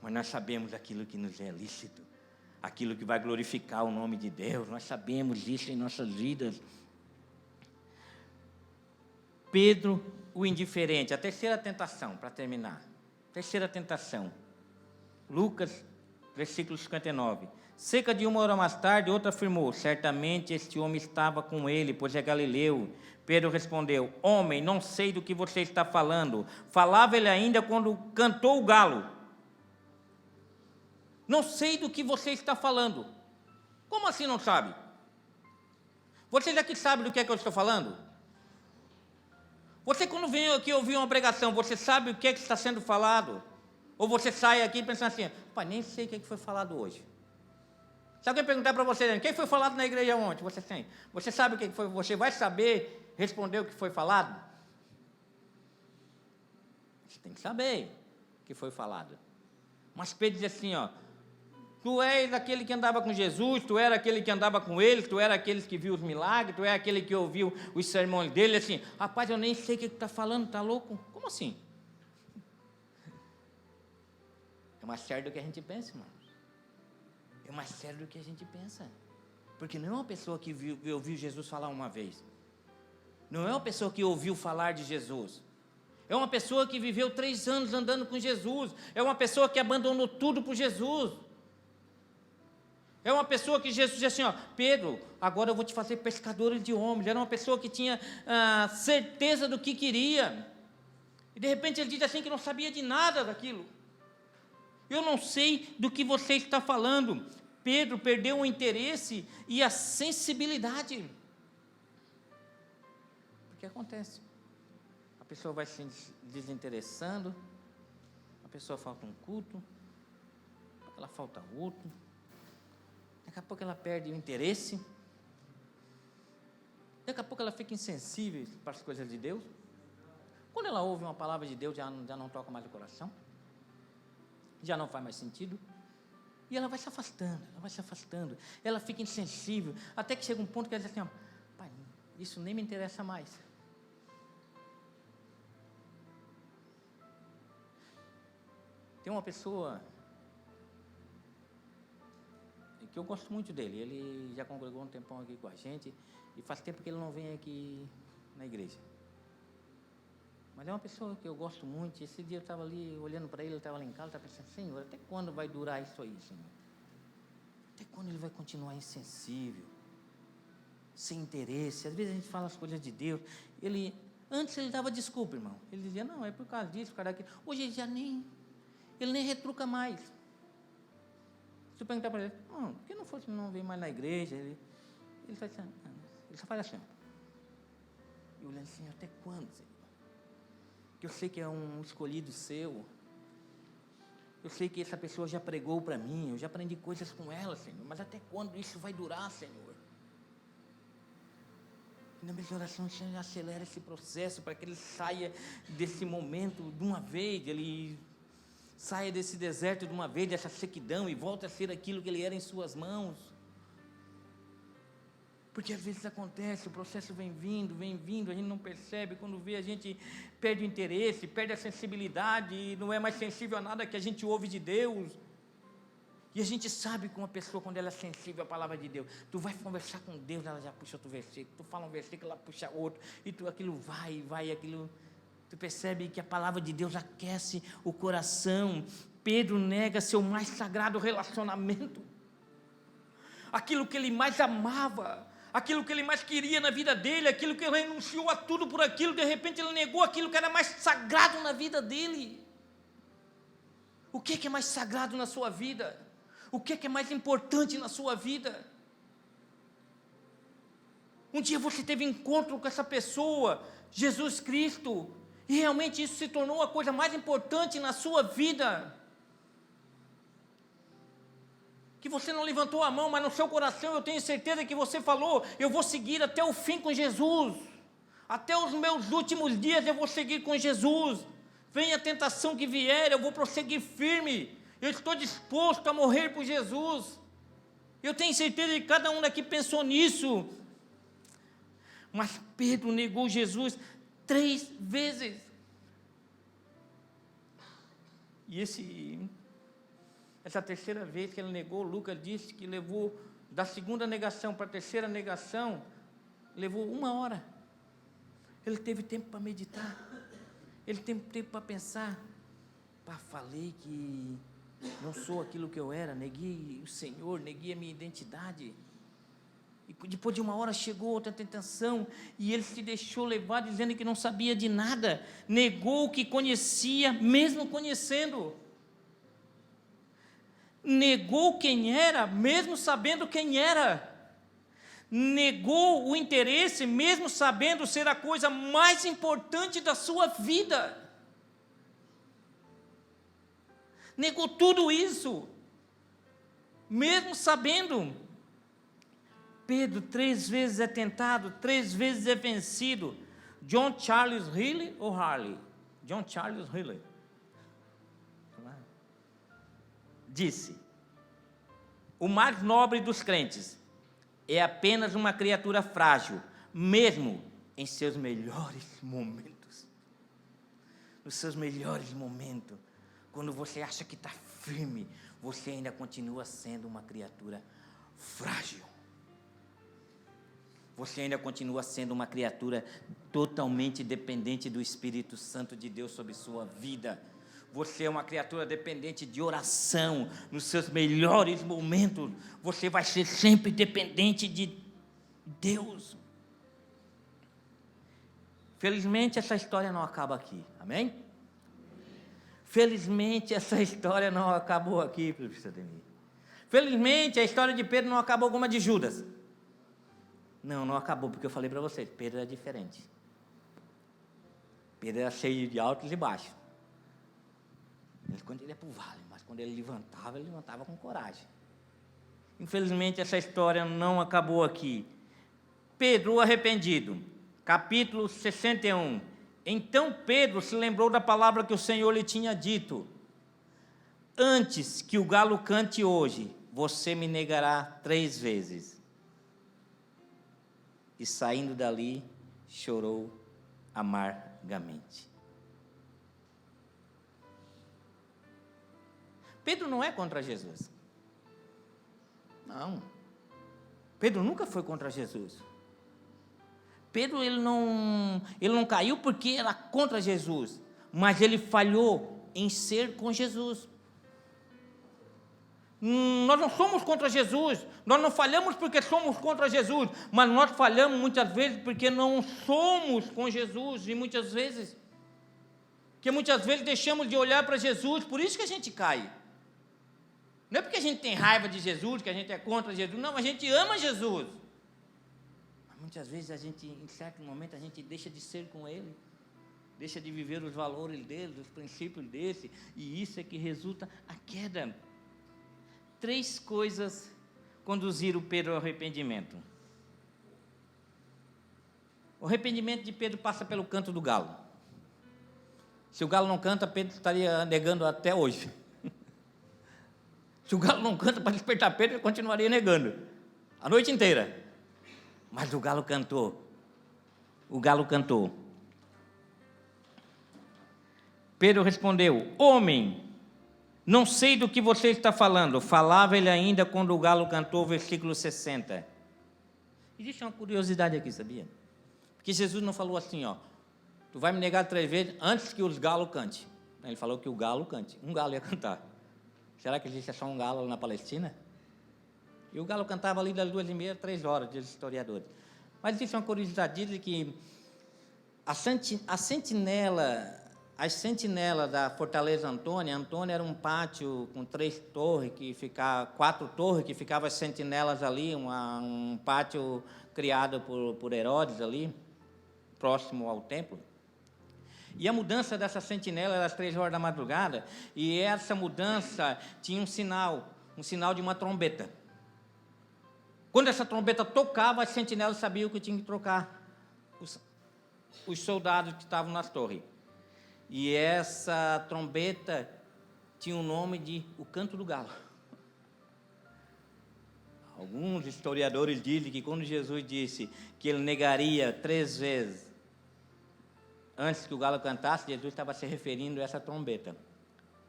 Mas nós sabemos aquilo que nos é lícito, aquilo que vai glorificar o nome de Deus. Nós sabemos isso em nossas vidas. Pedro, o indiferente. A terceira tentação, para terminar. Terceira tentação. Lucas, versículo 59. Cerca de 1 hora mais tarde, outro afirmou: certamente este homem estava com ele, pois é galileu. Pedro respondeu: homem, não sei do que você está falando. Falava ele ainda quando cantou o galo. Não sei do que você está falando. Como assim não sabe? Você já que sabe do que é que eu estou falando? Você, quando vem aqui ouvir uma pregação, você sabe o que é que está sendo falado? Ou você sai aqui pensando assim: pai, nem sei o que foi falado hoje. Se alguém perguntar para você: quem foi falado na igreja ontem? Você sabe o que foi? Você vai saber responder o que foi falado? Você tem que saber o que foi falado. Mas Pedro diz assim: tu és aquele que andava com Jesus, tu era aquele que andava com ele, tu era aquele que viu os milagres, tu é aquele que ouviu os sermões dele. Assim, rapaz, eu nem sei o que está falando, está louco? Como assim? É mais sério do que a gente pensa, irmão. É mais sério do que a gente pensa. Porque não é uma pessoa que ouviu Jesus falar uma vez. Não é uma pessoa que ouviu falar de Jesus. É uma pessoa que viveu 3 anos andando com Jesus. É uma pessoa que abandonou tudo por Jesus. É uma pessoa que Jesus disse assim: Pedro, agora eu vou te fazer pescador de homens. Era uma pessoa que tinha certeza do que queria. E de repente ele diz assim que não sabia de nada daquilo. Eu não sei do que você está falando. Pedro perdeu o interesse e a sensibilidade. O que acontece? A pessoa vai se desinteressando, a pessoa falta um culto, ela falta outro, daqui a pouco ela perde o interesse, daqui a pouco ela fica insensível para as coisas de Deus. Quando ela ouve uma palavra de Deus, já não toca mais o coração, já não faz mais sentido, e ela vai se afastando, ela fica insensível, até que chega um ponto que ela diz assim: pai, isso nem me interessa mais. Tem uma pessoa que eu gosto muito dele, ele já congregou um tempão aqui com a gente, e faz tempo que ele não vem aqui na igreja. Mas é uma pessoa que eu gosto muito. Esse dia eu estava ali olhando para ele estava lá em casa, estava pensando: Senhor, até quando vai durar isso aí, Senhor? Até quando ele vai continuar insensível, sem interesse? Às vezes a gente fala as coisas de Deus, antes ele dava desculpa, irmão. Ele dizia: não, é por causa disso, por causa daquilo. Hoje ele nem retruca mais. Se eu perguntar para ele: por que não vem mais na igreja? Ele faz assim, ele só faz assim. E olhando assim: até quando, Senhor? Que eu sei que é um escolhido seu, eu sei que essa pessoa já pregou para mim, eu já aprendi coisas com ela, Senhor, mas até quando isso vai durar, Senhor? E na minha oração, Senhor, acelera esse processo para que ele saia desse momento de uma vez, ele saia desse deserto de uma vez, dessa sequidão, e volte a ser aquilo que ele era em suas mãos. Porque às vezes acontece, o processo vem vindo, a gente não percebe, quando vê a gente perde o interesse, perde a sensibilidade, e não é mais sensível a nada que a gente ouve de Deus. E a gente sabe que uma pessoa, quando ela é sensível à palavra de Deus, tu vai conversar com Deus, ela já puxa outro versículo, tu fala um versículo, ela puxa outro, e aquilo vai, aquilo, tu percebe que a palavra de Deus aquece o coração. Pedro nega seu mais sagrado relacionamento, aquilo que ele mais amava, aquilo que ele mais queria na vida dele, aquilo que ele renunciou a tudo por aquilo, de repente ele negou aquilo que era mais sagrado na vida dele. O que é mais sagrado na sua vida? O que é mais importante na sua vida? Um dia você teve encontro com essa pessoa, Jesus Cristo, e realmente isso se tornou a coisa mais importante na sua vida. Que você não levantou a mão, mas no seu coração eu tenho certeza que você falou: eu vou seguir até o fim com Jesus, até os meus últimos dias eu vou seguir com Jesus, venha a tentação que vier, eu vou prosseguir firme, eu estou disposto a morrer por Jesus. Eu tenho certeza que cada um daqui pensou nisso. Mas Pedro negou Jesus 3 vezes. E essa terceira vez que ele negou, Lucas disse que levou, da segunda negação para a terceira negação, levou 1 hora. Ele teve tempo para meditar, ele teve tempo para pensar. Falei que não sou aquilo que eu era, neguei o Senhor, neguei a minha identidade. E depois de 1 hora chegou outra tentação, e ele se deixou levar, dizendo que não sabia de nada, negou o que conhecia, mesmo conhecendo. Negou quem era, mesmo sabendo quem era. Negou o interesse, mesmo sabendo ser a coisa mais importante da sua vida. Negou tudo isso, mesmo sabendo. Pedro 3 vezes é tentado, 3 vezes é vencido. John Charles Riley ou Harley? John Charles Riley disse: o mais nobre dos crentes é apenas uma criatura frágil, mesmo em seus melhores momentos. Nos seus melhores momentos, quando você acha que está firme, você ainda continua sendo uma criatura frágil. Você ainda continua sendo uma criatura totalmente dependente do Espírito Santo de Deus sobre sua vida. Você é uma criatura dependente de oração. Nos seus melhores momentos, você vai ser sempre dependente de Deus. Felizmente, essa história não acaba aqui. Amém? Felizmente, essa história não acabou aqui, professor Demir. Felizmente, a história de Pedro não acabou como a de Judas. Não acabou, porque eu falei para vocês, Pedro era diferente. Pedro era cheio de altos e baixos. Quando ele ia para o vale, mas quando ele levantava com coragem. Infelizmente, essa história não acabou aqui. Pedro, o arrependido, capítulo 61. Então Pedro se lembrou da palavra que o Senhor lhe tinha dito: antes que o galo cante hoje, você me negará 3 vezes. E saindo dali, chorou amargamente. Pedro não é contra Jesus. Não. Pedro nunca foi contra Jesus. Pedro ele não caiu porque era contra Jesus, mas ele falhou em ser com Jesus. Nós não somos contra Jesus, nós não falhamos porque somos contra Jesus, mas nós falhamos muitas vezes porque não somos com Jesus, e muitas vezes deixamos de olhar para Jesus, por isso que a gente cai. Não é porque a gente tem raiva de Jesus, que a gente é contra Jesus, não, a gente ama Jesus. Mas muitas vezes em certo momento, a gente deixa de ser com Ele, deixa de viver os valores dele, os princípios dele, e isso é que resulta a queda. 3 coisas conduziram Pedro ao arrependimento. O arrependimento de Pedro passa pelo canto do galo. Se o galo não canta, Pedro estaria negando até hoje. Se o galo não canta para despertar Pedro, ele continuaria negando a noite inteira. Mas o galo cantou. O galo cantou. Pedro respondeu: homem, não sei do que você está falando. Falava ele ainda quando o galo cantou, versículo 60. Existe uma curiosidade aqui, sabia? Porque Jesus não falou assim, tu vai me negar 3 vezes antes que os galos cante. Ele falou que o galo cante. Um galo ia cantar. Será que existe só um galo na Palestina? E o galo cantava ali das 2h30, 3 horas, diz os historiadores. Mas existe uma curiosidade, diz que as sentinelas da Fortaleza Antônia era um pátio com 4 torres que ficavam as sentinelas ali, um pátio criado por Herodes ali, próximo ao templo. E a mudança dessa sentinela era às 3 horas da madrugada, e essa mudança tinha um sinal de uma trombeta. Quando essa trombeta tocava, as sentinelas sabiam que tinham que trocar os soldados que estavam nas torres. E essa trombeta tinha o nome de o canto do galo. Alguns historiadores dizem que quando Jesus disse que ele negaria 3 vezes antes que o galo cantasse, Jesus estava se referindo a essa trombeta,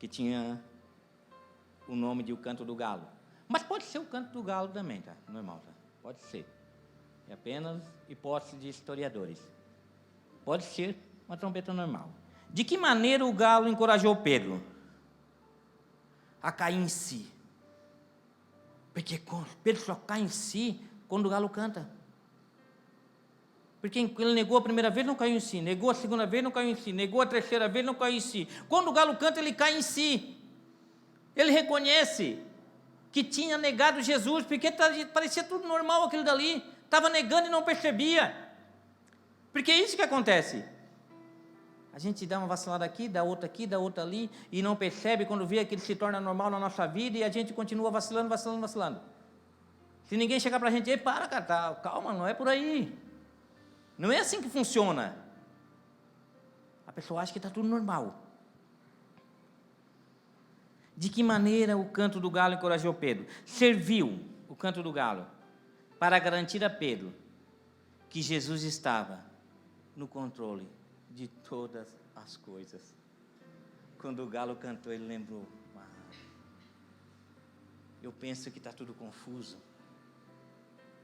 que tinha o nome de O Canto do Galo. Mas pode ser o Canto do Galo também, tá? Normal, tá? Pode ser. É apenas hipótese de historiadores. Pode ser uma trombeta normal. De que maneira o galo encorajou Pedro a cair em si? Porque Pedro só cai em si quando o galo canta. Porque ele negou a primeira vez, não caiu em si. Negou a segunda vez, não caiu em si. Negou a terceira vez, não caiu em si. Quando o galo canta, ele cai em si. Ele reconhece que tinha negado Jesus, porque parecia tudo normal aquilo dali. Estava negando e não percebia. Porque é isso que acontece. A gente dá uma vacilada aqui, dá outra ali, e não percebe quando vê que ele se torna normal na nossa vida, e a gente continua vacilando. Se ninguém chegar para a gente, ei, para, cara, calma, não é por aí. Não é assim que funciona. A pessoa acha que está tudo normal. De que maneira o canto do galo encorajou Pedro? Serviu o canto do galo para garantir a Pedro que Jesus estava no controle de todas as coisas. Quando o galo cantou, ele lembrou: eu penso que está tudo confuso.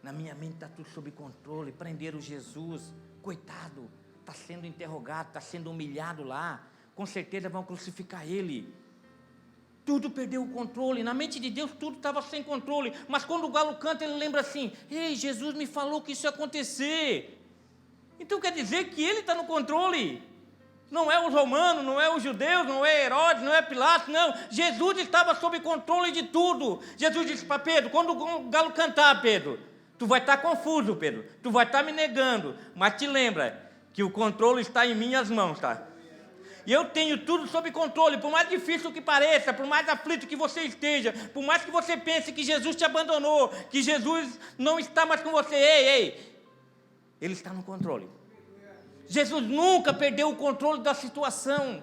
Na minha mente está tudo sob controle. Prenderam Jesus, coitado, está sendo interrogado, está sendo humilhado lá. Com certeza vão crucificar ele. Tudo perdeu o controle. Na mente de Deus tudo estava sem controle. Mas quando o galo canta, ele lembra assim: ei, Jesus me falou que isso ia acontecer. Então quer dizer que ele está no controle. Não é os romanos, não é os judeus, não é Herodes, não é Pilatos, não. Jesus estava sob controle de tudo. Jesus disse para Pedro: quando o galo cantar, Pedro, tu vai estar confuso, Pedro. Tu vai estar me negando. Mas te lembra que o controle está em minhas mãos, tá? E eu tenho tudo sob controle, por mais difícil que pareça, por mais aflito que você esteja, por mais que você pense que Jesus te abandonou, que Jesus não está mais com você, ei, Ele está no controle. Jesus nunca perdeu o controle da situação.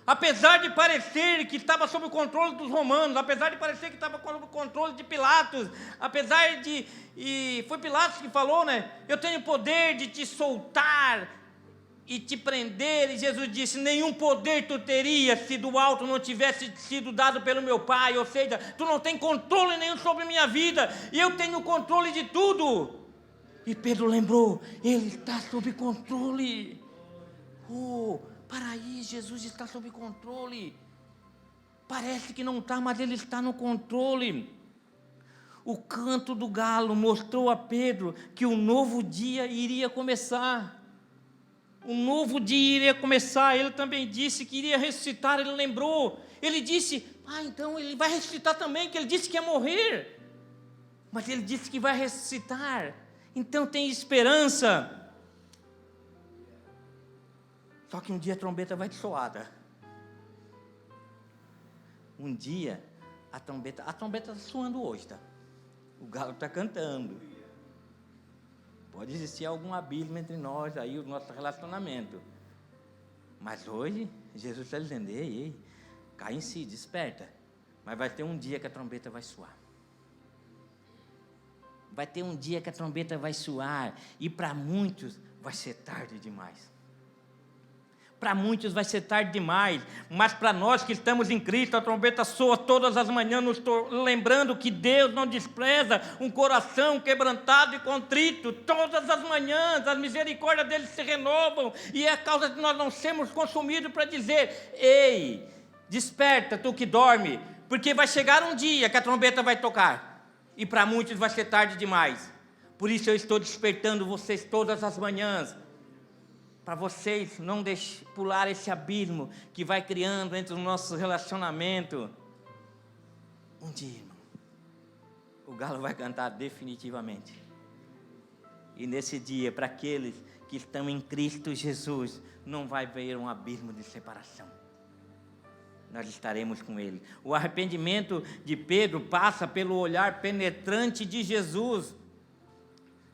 Apesar de parecer que estava sob o controle dos romanos, apesar de parecer que estava sob o controle de Pilatos, apesar de... E foi Pilatos que falou, né? Eu tenho poder de te soltar e te prender, e Jesus disse: nenhum poder tu teria se do alto não tivesse sido dado pelo meu Pai. Ou seja, tu não tem controle nenhum sobre a minha vida, e eu tenho controle de tudo. E Pedro lembrou: ele está sob controle. Para aí, Jesus está sob controle. Parece que não está, mas ele está no controle. O canto do galo mostrou a Pedro que um novo dia iria começar. Um novo dia iria começar. Ele também disse que iria ressuscitar. Ele lembrou. Ele disse: então ele vai ressuscitar também, que ele disse que ia morrer. Mas ele disse que vai ressuscitar. Então tem esperança. Só que um dia a trombeta vai soar. Um dia a trombeta está soando hoje, tá? O galo está cantando. Pode existir algum abismo entre nós aí, o nosso relacionamento. Mas hoje, Jesus está dizendo: ei, cai em si, desperta. Mas vai ter um dia que a trombeta vai soar. Vai ter um dia que a trombeta vai soar. E para muitos vai ser tarde demais. Para muitos vai ser tarde demais, mas para nós que estamos em Cristo, a trombeta soa todas as manhãs, nos lembrando que Deus não despreza um coração quebrantado e contrito. Todas as manhãs as misericórdias dele se renovam, e é a causa de nós não sermos consumidos para dizer: ei, desperta tu que dorme, porque vai chegar um dia que a trombeta vai tocar, e para muitos vai ser tarde demais. Por isso eu estou despertando vocês todas as manhãs, para vocês não pular esse abismo que vai criando entre os nossos relacionamentos. Um dia, irmão, o galo vai cantar definitivamente. E nesse dia, para aqueles que estão em Cristo Jesus, não vai haver um abismo de separação. Nós estaremos com Ele. O arrependimento de Pedro passa pelo olhar penetrante de Jesus.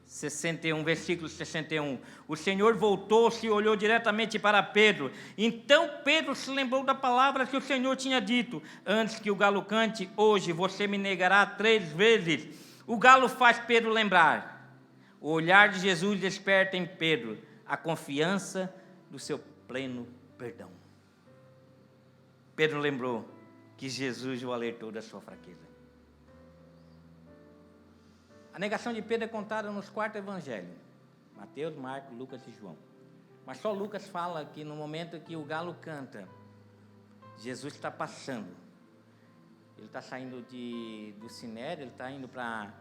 61, versículo 61. O Senhor voltou-se e olhou diretamente para Pedro. Então Pedro se lembrou da palavra que o Senhor tinha dito: antes que o galo cante, hoje você me negará 3 vezes. O galo faz Pedro lembrar. O olhar de Jesus desperta em Pedro a confiança do seu pleno perdão. Pedro lembrou que Jesus o alertou da sua fraqueza. A negação de Pedro é contada nos 4 evangelhos: Mateus, Marcos, Lucas e João. Mas só Lucas fala que no momento que o galo canta, Jesus está passando. Ele está saindo do Sinédrio, ele está indo para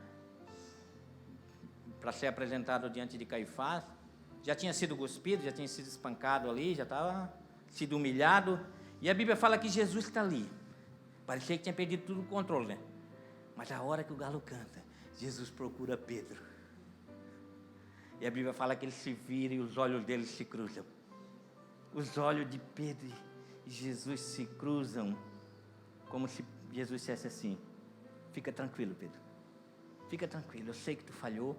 ser apresentado diante de Caifás. Já tinha sido cuspido, já tinha sido espancado ali, já estava sido humilhado. E a Bíblia fala que Jesus está ali. Parecia que tinha perdido tudo o controle, né? Mas a hora que o galo canta, Jesus procura Pedro. E a Bíblia fala que ele se vira e os olhos dele se cruzam. Os olhos de Pedro e Jesus se cruzam, como se Jesus dissesse assim: fica tranquilo, Pedro. Fica tranquilo, eu sei que tu falhou,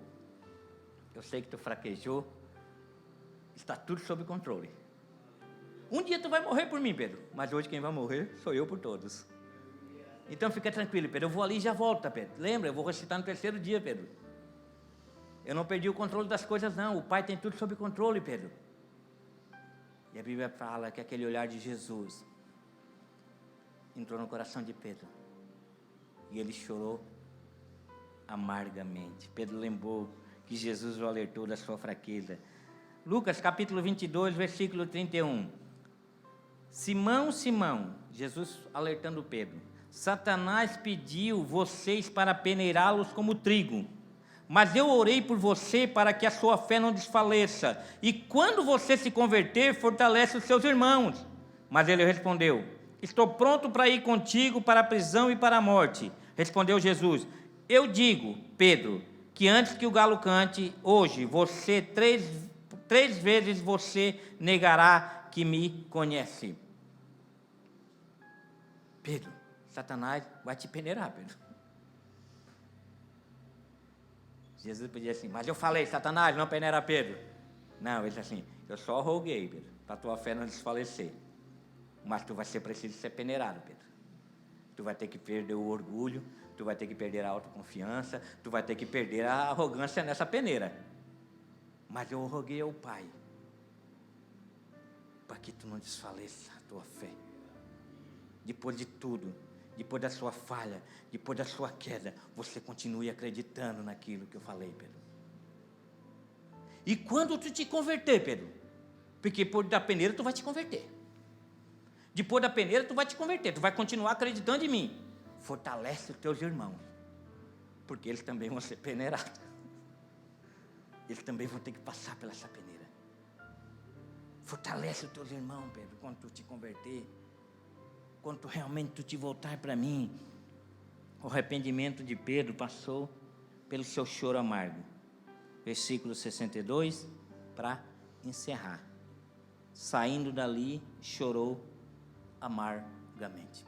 eu sei que tu fraquejou, está tudo sob controle. Um dia tu vai morrer por mim, Pedro, mas hoje quem vai morrer sou eu por todos. Então fica tranquilo, Pedro, eu vou ali e já volto, Pedro. Lembra, eu vou ressuscitar no 3º dia, Pedro. Eu não perdi o controle das coisas, não. O Pai tem tudo sob controle, Pedro. E a Bíblia fala que aquele olhar de Jesus entrou no coração de Pedro. E ele chorou amargamente. Pedro lembrou que Jesus o alertou da sua fraqueza. Lucas capítulo 22, versículo 31. Simão, Simão, Jesus alertando Pedro: Satanás pediu vocês para peneirá-los como trigo, mas eu orei por você para que a sua fé não desfaleça, e quando você se converter, fortalece os seus irmãos. Mas ele respondeu: estou pronto para ir contigo para a prisão e para a morte. Respondeu Jesus: eu digo, Pedro, que antes que o galo cante, hoje, você três vezes você negará que me conhece. Pedro, Satanás vai te peneirar, Pedro. Jesus podia assim: mas eu falei, Satanás, não peneira Pedro. Não, ele disse assim: eu só roguei, Pedro, para a tua fé não desfalecer. Mas tu vai ser preciso ser peneirado, Pedro. Tu vai ter que perder o orgulho, tu vai ter que perder a autoconfiança, tu vai ter que perder a arrogância nessa peneira. Mas eu roguei ao Pai para que tu não desfaleça a tua fé. Depois de tudo, depois da sua falha, depois da sua queda, você continue acreditando naquilo que eu falei, Pedro. E quando tu te converter, Pedro, porque por da peneira tu vai te converter. Depois da peneira tu vai te converter, tu vai continuar acreditando em mim. Fortalece os teus irmãos, porque eles também vão ser peneirados. Eles também vão ter que passar pela essa peneira. Fortalece os teus irmãos, Pedro, quando tu te converter. Quando tu realmente tu te voltar para mim. O arrependimento de Pedro passou pelo seu choro amargo. Versículo 62, para encerrar. Saindo dali, chorou amargamente.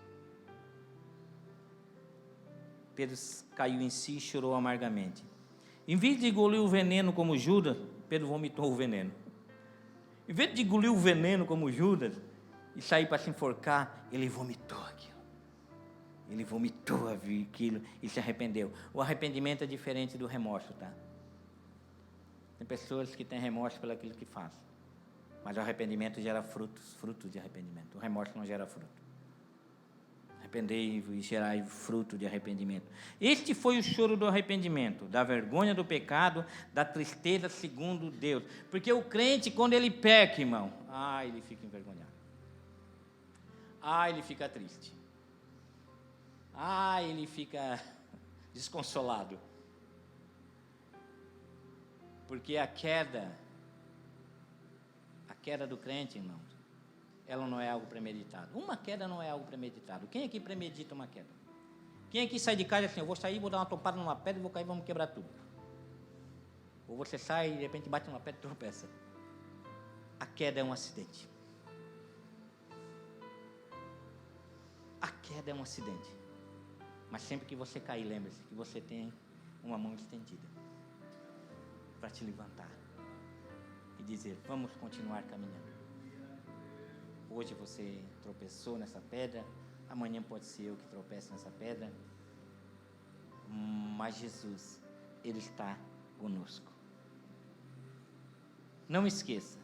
Pedro caiu em si e chorou amargamente. Em vez de engolir o veneno como Judas, Pedro vomitou o veneno. Em vez de engolir o veneno como Judas e sair para se enforcar, ele vomitou aquilo. Ele vomitou aquilo e se arrependeu. O arrependimento é diferente do remorso, tá? Tem pessoas que têm remorso pelo aquilo que faz, mas o arrependimento gera frutos de arrependimento. O remorso não gera fruto. Arrependei-vos e gerai fruto de arrependimento. Este foi o choro do arrependimento, da vergonha do pecado, da tristeza segundo Deus. Porque o crente, quando ele peca, irmão, ele fica envergonhado. Ele fica triste. Ele fica desconsolado. Porque a queda do crente, irmãos, ela não é algo premeditado. Uma queda não é algo premeditado. Quem aqui premedita uma queda? Quem aqui sai de casa assim: eu vou sair, vou dar uma topada numa pedra e vou cair, vamos quebrar tudo? Ou você sai e de repente bate numa pedra e tropeça? A queda é um acidente. A queda é um acidente. Mas sempre que você cair, lembre-se que você tem uma mão estendida para te levantar e dizer: vamos continuar caminhando. Hoje você tropeçou nessa pedra, amanhã pode ser eu que tropeço nessa pedra, mas Jesus, Ele está conosco. Não esqueça,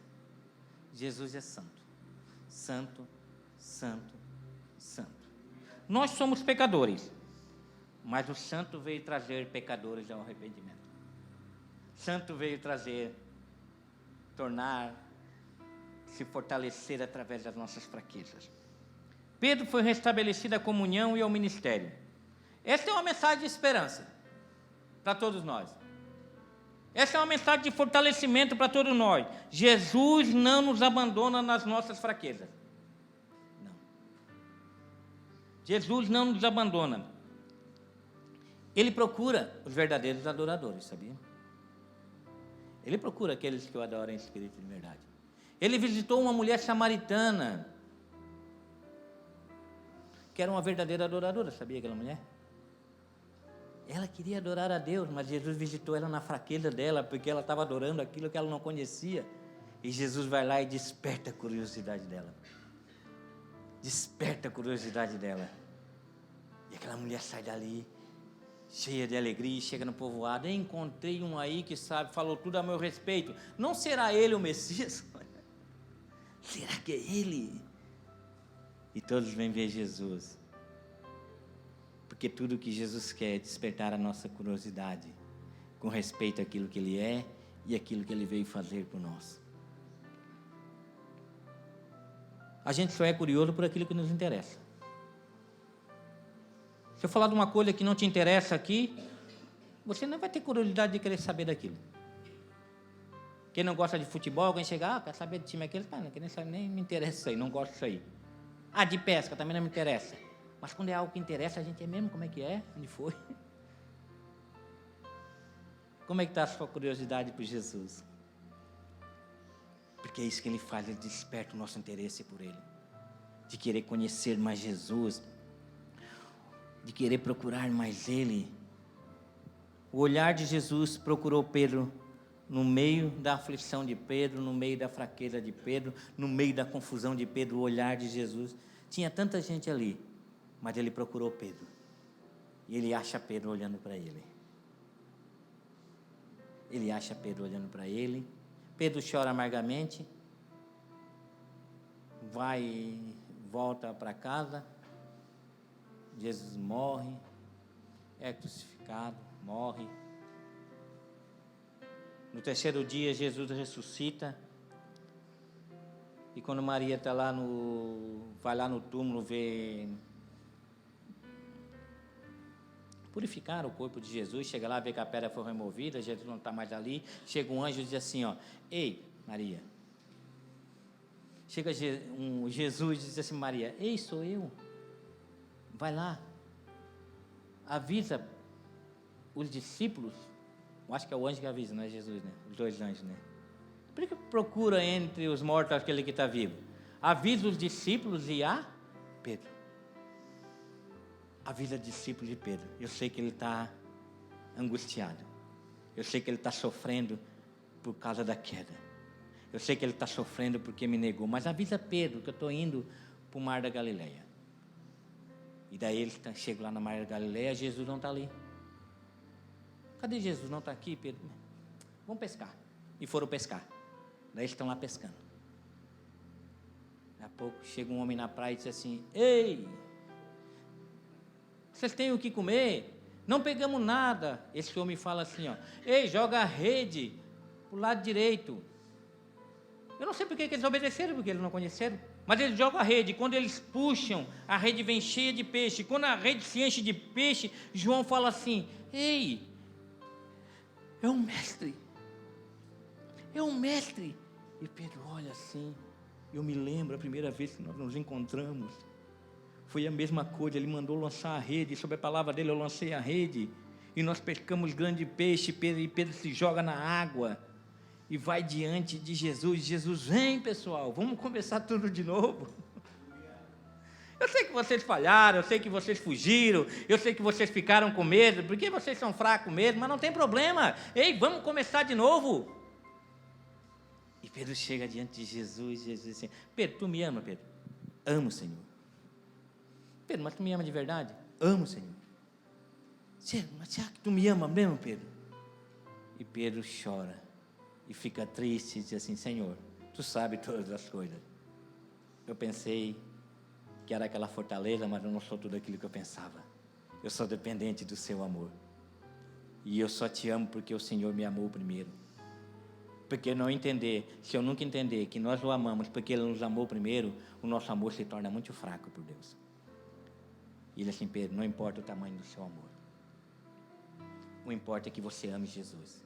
Jesus é santo, santo, santo, santo. Nós somos pecadores, mas o santo veio trazer pecadores ao arrependimento. Santo veio trazer, tornar, se fortalecer através das nossas fraquezas. Pedro foi restabelecida a comunhão e ao ministério. Essa é uma mensagem de esperança para todos nós. Essa é uma mensagem de fortalecimento para todos nós. Jesus não nos abandona nas nossas fraquezas. Não. Jesus não nos abandona. Ele procura os verdadeiros adoradores, sabia? Ele procura aqueles que o adoram em espírito e de verdade. Ele visitou uma mulher samaritana, que era uma verdadeira adoradora, sabia aquela mulher? Ela queria adorar a Deus, mas Jesus visitou ela na fraqueza dela, porque ela estava adorando aquilo que ela não conhecia. E Jesus vai lá e desperta a curiosidade dela. Desperta a curiosidade dela. E aquela mulher sai dali, cheia de alegria, chega no povoado. Encontrei um aí que sabe, falou tudo a meu respeito. Não será ele o Messias? Será que é ele? E todos vêm ver Jesus. Porque tudo que Jesus quer é despertar a nossa curiosidade com respeito àquilo que Ele é e aquilo que Ele veio fazer por nós. A gente só é curioso por aquilo que nos interessa. Se eu falar de uma coisa que não te interessa aqui, você não vai ter curiosidade de querer saber daquilo. Quem não gosta de futebol, quem chega, quer saber do time aquele, nem me interessa isso aí, não gosto disso aí. De pesca também não me interessa. Mas quando é algo que interessa, a gente é mesmo como é que é, onde foi. Como é que está a sua curiosidade por Jesus? Porque é isso que Ele faz, Ele desperta o nosso interesse por Ele. De querer conhecer mais Jesus, de querer procurar mais Ele. O olhar de Jesus procurou Pedro no meio da aflição de Pedro, no meio da fraqueza de Pedro, no meio da confusão de Pedro, o olhar de Jesus. Tinha tanta gente ali, mas Ele procurou Pedro. E Ele acha Pedro olhando para Ele. Ele acha Pedro olhando para Ele. Pedro chora amargamente. Volta para casa. Jesus morre. É crucificado, morre. No terceiro dia, Jesus ressuscita. E quando Maria está lá vai lá no túmulo ver, purificar o corpo de Jesus, chega lá, vê que a pedra foi removida, Jesus não está mais ali, chega um anjo e diz assim, ei, Maria. Chega Jesus e diz assim, Maria, ei, sou eu. Vai lá, avisa os discípulos, eu acho que é o anjo que avisa, não é Jesus, né? Os dois anjos, né? Por que procura entre os mortos aquele que está vivo? Avisa os discípulos e a Pedro. Avisa os discípulos de Pedro. Eu sei que ele está angustiado. Eu sei que ele está sofrendo por causa da queda. Eu sei que ele está sofrendo porque me negou. Mas avisa Pedro que eu estou indo para o Mar da Galileia. E daí ele chega lá no Mar da Galileia, Jesus não está ali. Cadê Jesus? Não está aqui, Pedro? Vamos pescar. E foram pescar. Daí eles estão lá pescando. Daqui a pouco chega um homem na praia e diz assim, ei, vocês têm o que comer? Não pegamos nada. Esse homem fala assim, ei, joga a rede para o lado direito. Eu não sei porque eles obedeceram, porque eles não conheceram. Mas eles jogam a rede. Quando eles puxam, a rede vem cheia de peixe. Quando a rede se enche de peixe, João fala assim, ei, é um mestre. É um mestre. E Pedro olha assim. Eu me lembro a primeira vez que nós nos encontramos. Foi a mesma coisa. Ele mandou lançar a rede. Sob a palavra dele eu lancei a rede. E nós pescamos grande peixe. E Pedro se joga na água. E vai diante de Jesus. Jesus, vem pessoal. Vamos começar tudo de novo. Eu sei que vocês falharam. Eu sei que vocês fugiram. Eu sei que vocês ficaram com medo. Porque vocês são fracos mesmo. Mas não tem problema. Ei, vamos começar de novo. E Pedro chega diante de Jesus, e Jesus diz assim, Pedro, tu me ama, Pedro? Amo, Senhor. Pedro, mas tu me ama de verdade? Amo, Senhor. Mas será que tu me ama mesmo, Pedro? E Pedro chora, e fica triste, e diz assim, Senhor, tu sabes todas as coisas. Eu pensei Quero aquela fortaleza, mas eu não sou tudo aquilo que eu pensava. Eu sou dependente do seu amor. E eu só te amo porque o Senhor me amou primeiro. Porque não entender, se eu nunca entender que nós o amamos porque Ele nos amou primeiro, o nosso amor se torna muito fraco por Deus. E Ele assim, Pedro, não importa o tamanho do seu amor. O importa é que você ame Jesus.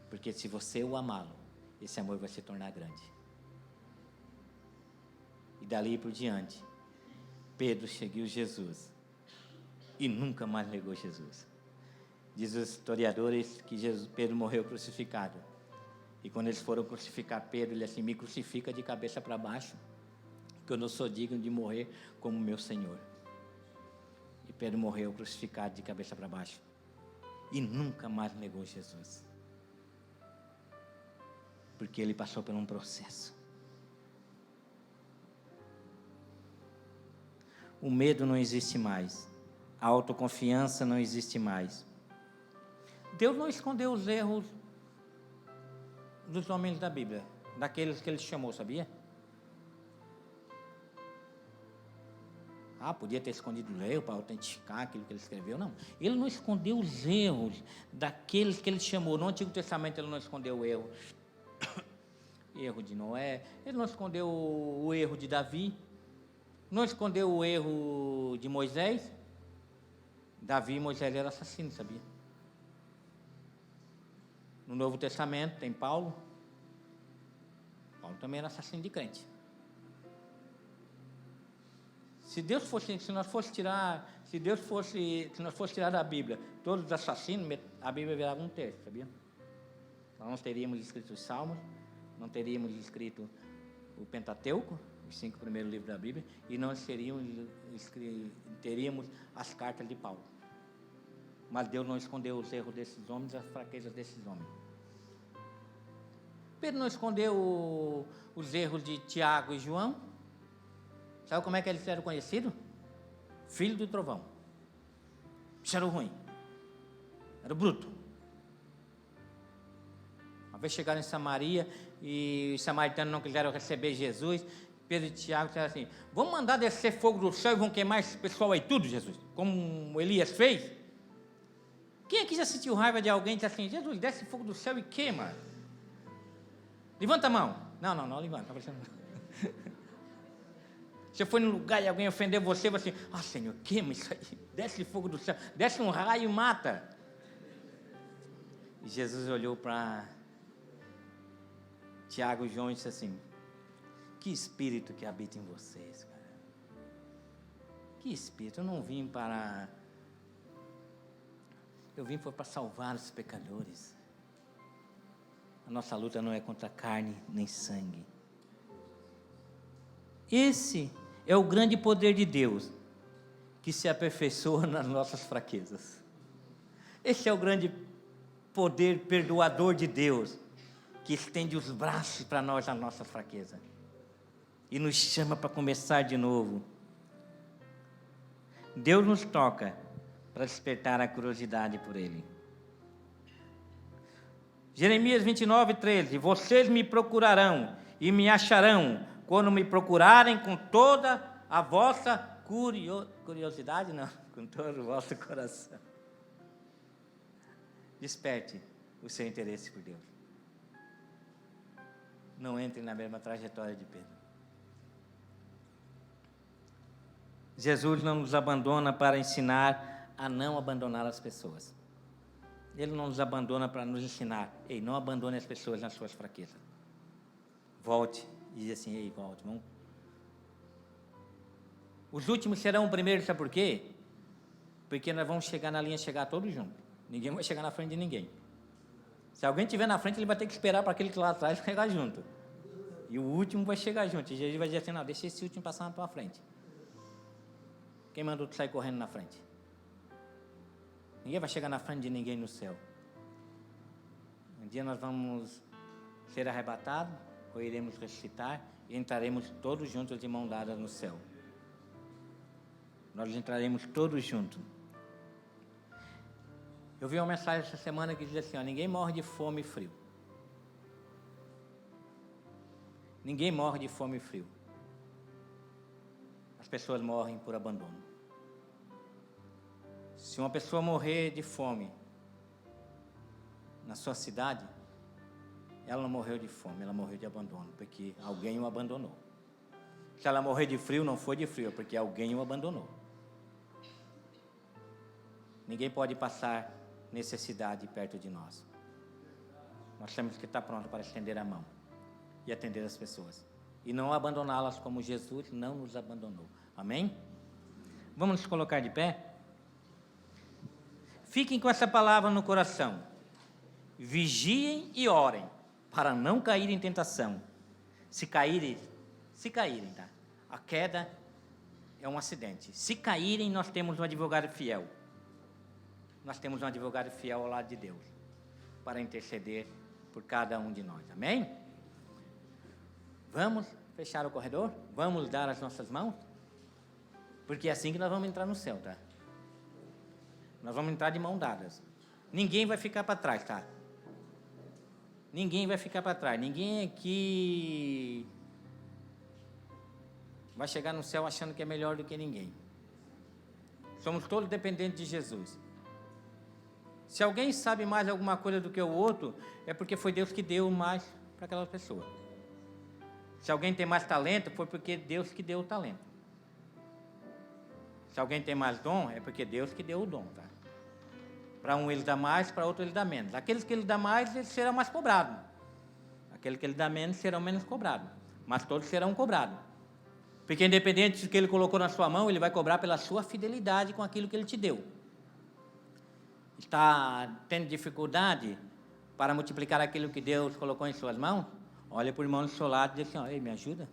Porque se você o amá-lo, esse amor vai se tornar grande. E dali por diante, Pedro seguiu Jesus. E nunca mais negou Jesus. Diz os historiadores que Pedro morreu crucificado. E quando eles foram crucificar Pedro, ele assim, me crucifica de cabeça para baixo, que eu não sou digno de morrer como meu Senhor. E Pedro morreu crucificado de cabeça para baixo. E nunca mais negou Jesus. Porque ele passou por um processo. O medo não existe mais. A autoconfiança não existe mais. Deus não escondeu os erros dos homens da Bíblia, daqueles que Ele chamou, sabia? Podia ter escondido o erro para autenticar aquilo que Ele escreveu, não. Ele não escondeu os erros daqueles que Ele chamou. No Antigo Testamento Ele não escondeu o erro. Erro de Noé, Ele não escondeu o erro de Davi, não escondeu o erro de Moisés. Davi e Moisés eram assassinos, sabia? No Novo Testamento tem Paulo. Paulo também era assassino de crente. Se nós fosse tirar da Bíblia todos os assassinos, a Bíblia virava um terço, sabia? Então nós teríamos escrito os Salmos, não teríamos escrito o Pentateuco, os 5 primeiros livros da Bíblia, e nós teríamos as cartas de Paulo. Mas Deus não escondeu os erros desses homens, as fraquezas desses homens. Pedro não escondeu os erros de Tiago e João. Sabe como é que eles eram conhecidos? Filho do trovão. Isso era o ruim. Era o bruto. Uma vez chegaram em Samaria e os samaritanos não quiseram receber Jesus. Pedro e Tiago disseram assim: vamos mandar descer fogo do céu e vão queimar esse pessoal aí tudo, Jesus, como Elias fez. Quem aqui já sentiu raiva de alguém e disse assim: Jesus, desce fogo do céu e queima? Levanta a mão. Não levanta. Você foi num lugar e alguém ofendeu você, você assim: Senhor, queima isso aí, desce fogo do céu, desce um raio e mata. E Jesus olhou para Tiago e João e disse assim: que espírito que habita em vocês, cara. Que espírito, eu não vim para... Eu vim para salvar os pecadores. A nossa luta não é contra carne nem sangue. Esse é o grande poder de Deus, que se aperfeiçoa nas nossas fraquezas. Esse é o grande poder perdoador de Deus, que estende os braços para nós na nossa fraqueza e nos chama para começar de novo. Deus nos toca para despertar a curiosidade por Ele. Jeremias 29:13: vocês me procurarão e me acharão quando me procurarem com toda a vossa curiosidade, não, com todo o vosso coração. Desperte o seu interesse por Deus. Não entre na mesma trajetória de Pedro. Jesus não nos abandona para ensinar a não abandonar as pessoas. Ele não nos abandona para nos ensinar: ei, não abandone as pessoas nas suas fraquezas. Volte e diz assim: ei, volte, vamos. Os últimos serão o primeiro, sabe por quê? Porque nós vamos chegar na linha, chegar todos juntos. Ninguém vai chegar na frente de ninguém. Se alguém estiver na frente, ele vai ter que esperar para aquele que lá atrás chegar junto. E o último vai chegar junto. E Jesus vai dizer assim: não, deixa esse último passar na tua frente. Quem mandou tu sair correndo na frente? Ninguém vai chegar na frente de ninguém no céu. Um dia nós vamos ser arrebatados, ou iremos ressuscitar, e entraremos todos juntos de mão dada no céu. Nós entraremos todos juntos. Eu vi uma mensagem essa semana que diz assim: ninguém morre de fome e frio. Ninguém morre de fome e frio. pessoas morrem por abandono. Se uma pessoa morrer de fome na sua cidade, ela não morreu de fome, ela morreu de abandono, porque alguém o abandonou. Se ela morrer de frio, não foi de frio, porque alguém o abandonou. Ninguém pode passar necessidade perto de nós. Nós temos que estar prontos para estender a mão e atender as pessoas. E não abandoná-las como Jesus não nos abandonou. Amém? Vamos nos colocar de pé? Fiquem com essa palavra no coração. Vigiem e orem, para não cair em tentação. Se caírem, tá? A queda é um acidente. Se caírem, nós temos um advogado fiel. Nós temos um advogado fiel ao lado de Deus, para interceder por cada um de nós. Amém? Vamos fechar o corredor? Vamos dar as nossas mãos? Porque é assim que nós vamos entrar no céu, tá? Nós vamos entrar de mão dadas. Ninguém vai ficar para trás, tá? Ninguém vai ficar para trás. Ninguém aqui vai chegar no céu achando que é melhor do que ninguém. Somos todos dependentes de Jesus. Se alguém sabe mais alguma coisa do que o outro, é porque foi Deus que deu mais para aquela pessoa. Se alguém tem mais talento, foi porque Deus que deu o talento. Se alguém tem mais dom, é porque Deus que deu o dom, tá? Para um ele dá mais, para outro ele dá menos. Aqueles que ele dá mais, eles serão mais cobrados. Aqueles que ele dá menos, serão menos cobrados. Mas todos serão cobrados. Porque independente do que ele colocou na sua mão, ele vai cobrar pela sua fidelidade com aquilo que ele te deu. Está tendo dificuldade para multiplicar aquilo que Deus colocou em suas mãos? Olha para o irmão do seu lado e diz assim: ei, me ajuda?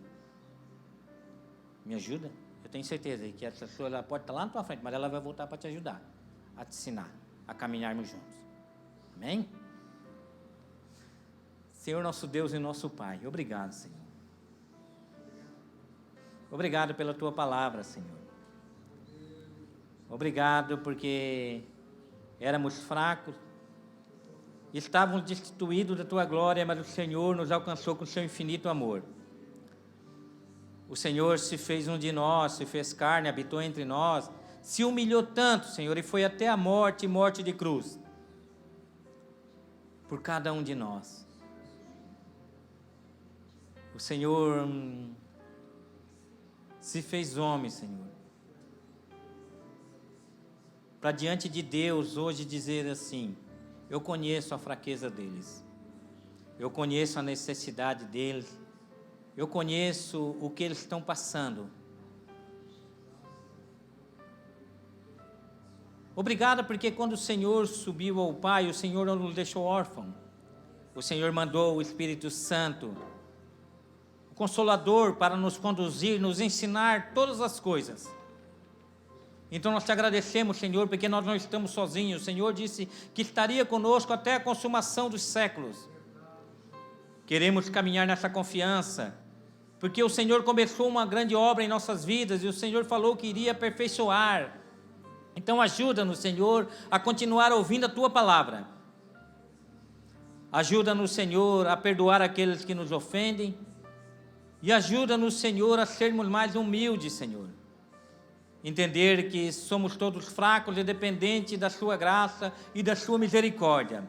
Me ajuda? Eu tenho certeza que essa pessoa ela pode estar lá na tua frente, mas ela vai voltar para te ajudar, a te ensinar, a caminharmos juntos. Amém? Senhor nosso Deus e nosso Pai, obrigado, Senhor. Obrigado pela Tua palavra, Senhor. Obrigado porque éramos fracos, estávamos destituídos da Tua glória, mas o Senhor nos alcançou com o Seu infinito amor. O Senhor se fez um de nós, se fez carne, habitou entre nós, se humilhou tanto, Senhor, e foi até a morte, morte de cruz, por cada um de nós. O Senhor se fez homem, Senhor, para diante de Deus hoje dizer assim: eu conheço a fraqueza deles, eu conheço a necessidade deles, eu conheço o que eles estão passando. Obrigado porque quando o Senhor subiu ao Pai, o Senhor não nos deixou órfãos. O Senhor mandou o Espírito Santo, o Consolador, para nos conduzir, nos ensinar todas as coisas. Então nós te agradecemos, Senhor, porque nós não estamos sozinhos. O Senhor disse que estaria conosco até a consumação dos séculos. Queremos caminhar nessa confiança, porque o Senhor começou uma grande obra em nossas vidas e o Senhor falou que iria aperfeiçoar. Então ajuda-nos, Senhor, a continuar ouvindo a Tua palavra. Ajuda-nos, Senhor, a perdoar aqueles que nos ofendem. E ajuda-nos, Senhor, a sermos mais humildes, Senhor. Entender que somos todos fracos e dependentes da Sua graça e da Sua misericórdia.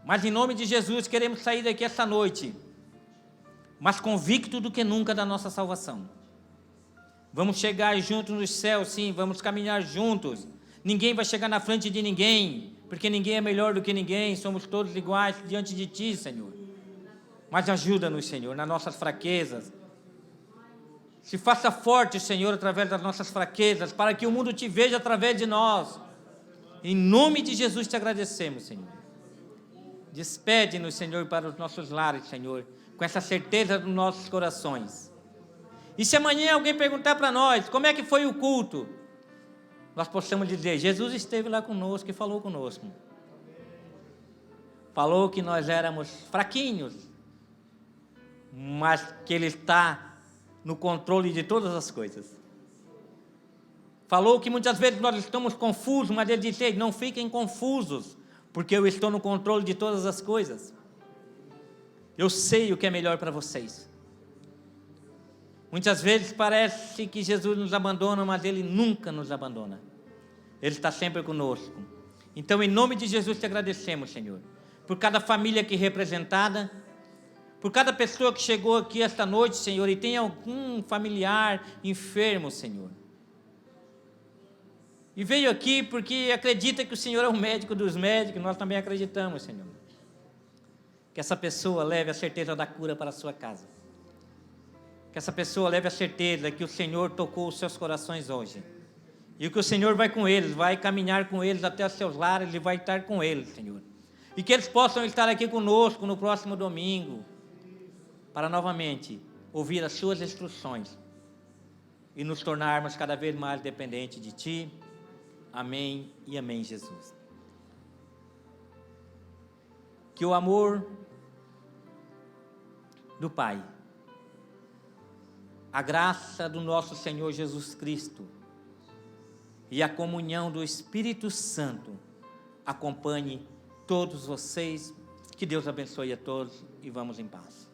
Mas em nome de Jesus queremos sair daqui essa noite, mais convicto do que nunca da nossa salvação. Vamos chegar juntos nos céus, sim, vamos caminhar juntos. Ninguém vai chegar na frente de ninguém, porque ninguém é melhor do que ninguém, somos todos iguais diante de Ti, Senhor. Mas ajuda-nos, Senhor, nas nossas fraquezas. Se faça forte, Senhor, através das nossas fraquezas, para que o mundo Te veja através de nós. Em nome de Jesus Te agradecemos, Senhor. Despede-nos, Senhor, para os nossos lares, Senhor, com essa certeza dos nossos corações. E se amanhã alguém perguntar para nós, como é que foi o culto? Nós possamos dizer, Jesus esteve lá conosco e falou conosco. Falou que nós éramos fraquinhos, mas que Ele está no controle de todas as coisas. Falou que muitas vezes nós estamos confusos, mas Ele disse, não fiquem confusos, porque eu estou no controle de todas as coisas. Eu sei o que é melhor para vocês. Muitas vezes parece que Jesus nos abandona, mas Ele nunca nos abandona. Ele está sempre conosco. Então, em nome de Jesus, te agradecemos, Senhor, por cada família aqui representada, por cada pessoa que chegou aqui esta noite, Senhor, e tem algum familiar enfermo, Senhor. E veio aqui porque acredita que o Senhor é o médico dos médicos, nós também acreditamos, Senhor. Que essa pessoa leve a certeza da cura para a sua casa. Que essa pessoa leve a certeza que o Senhor tocou os seus corações hoje. E que o Senhor vai com eles, vai caminhar com eles até os seus lares e vai estar com eles, Senhor. E que eles possam estar aqui conosco no próximo domingo, para novamente ouvir as suas instruções e nos tornarmos cada vez mais dependentes de Ti. Amém e amém, Jesus. Que o amor do Pai, a graça do nosso Senhor Jesus Cristo e a comunhão do Espírito Santo acompanhe todos vocês. Que Deus abençoe a todos e vamos em paz.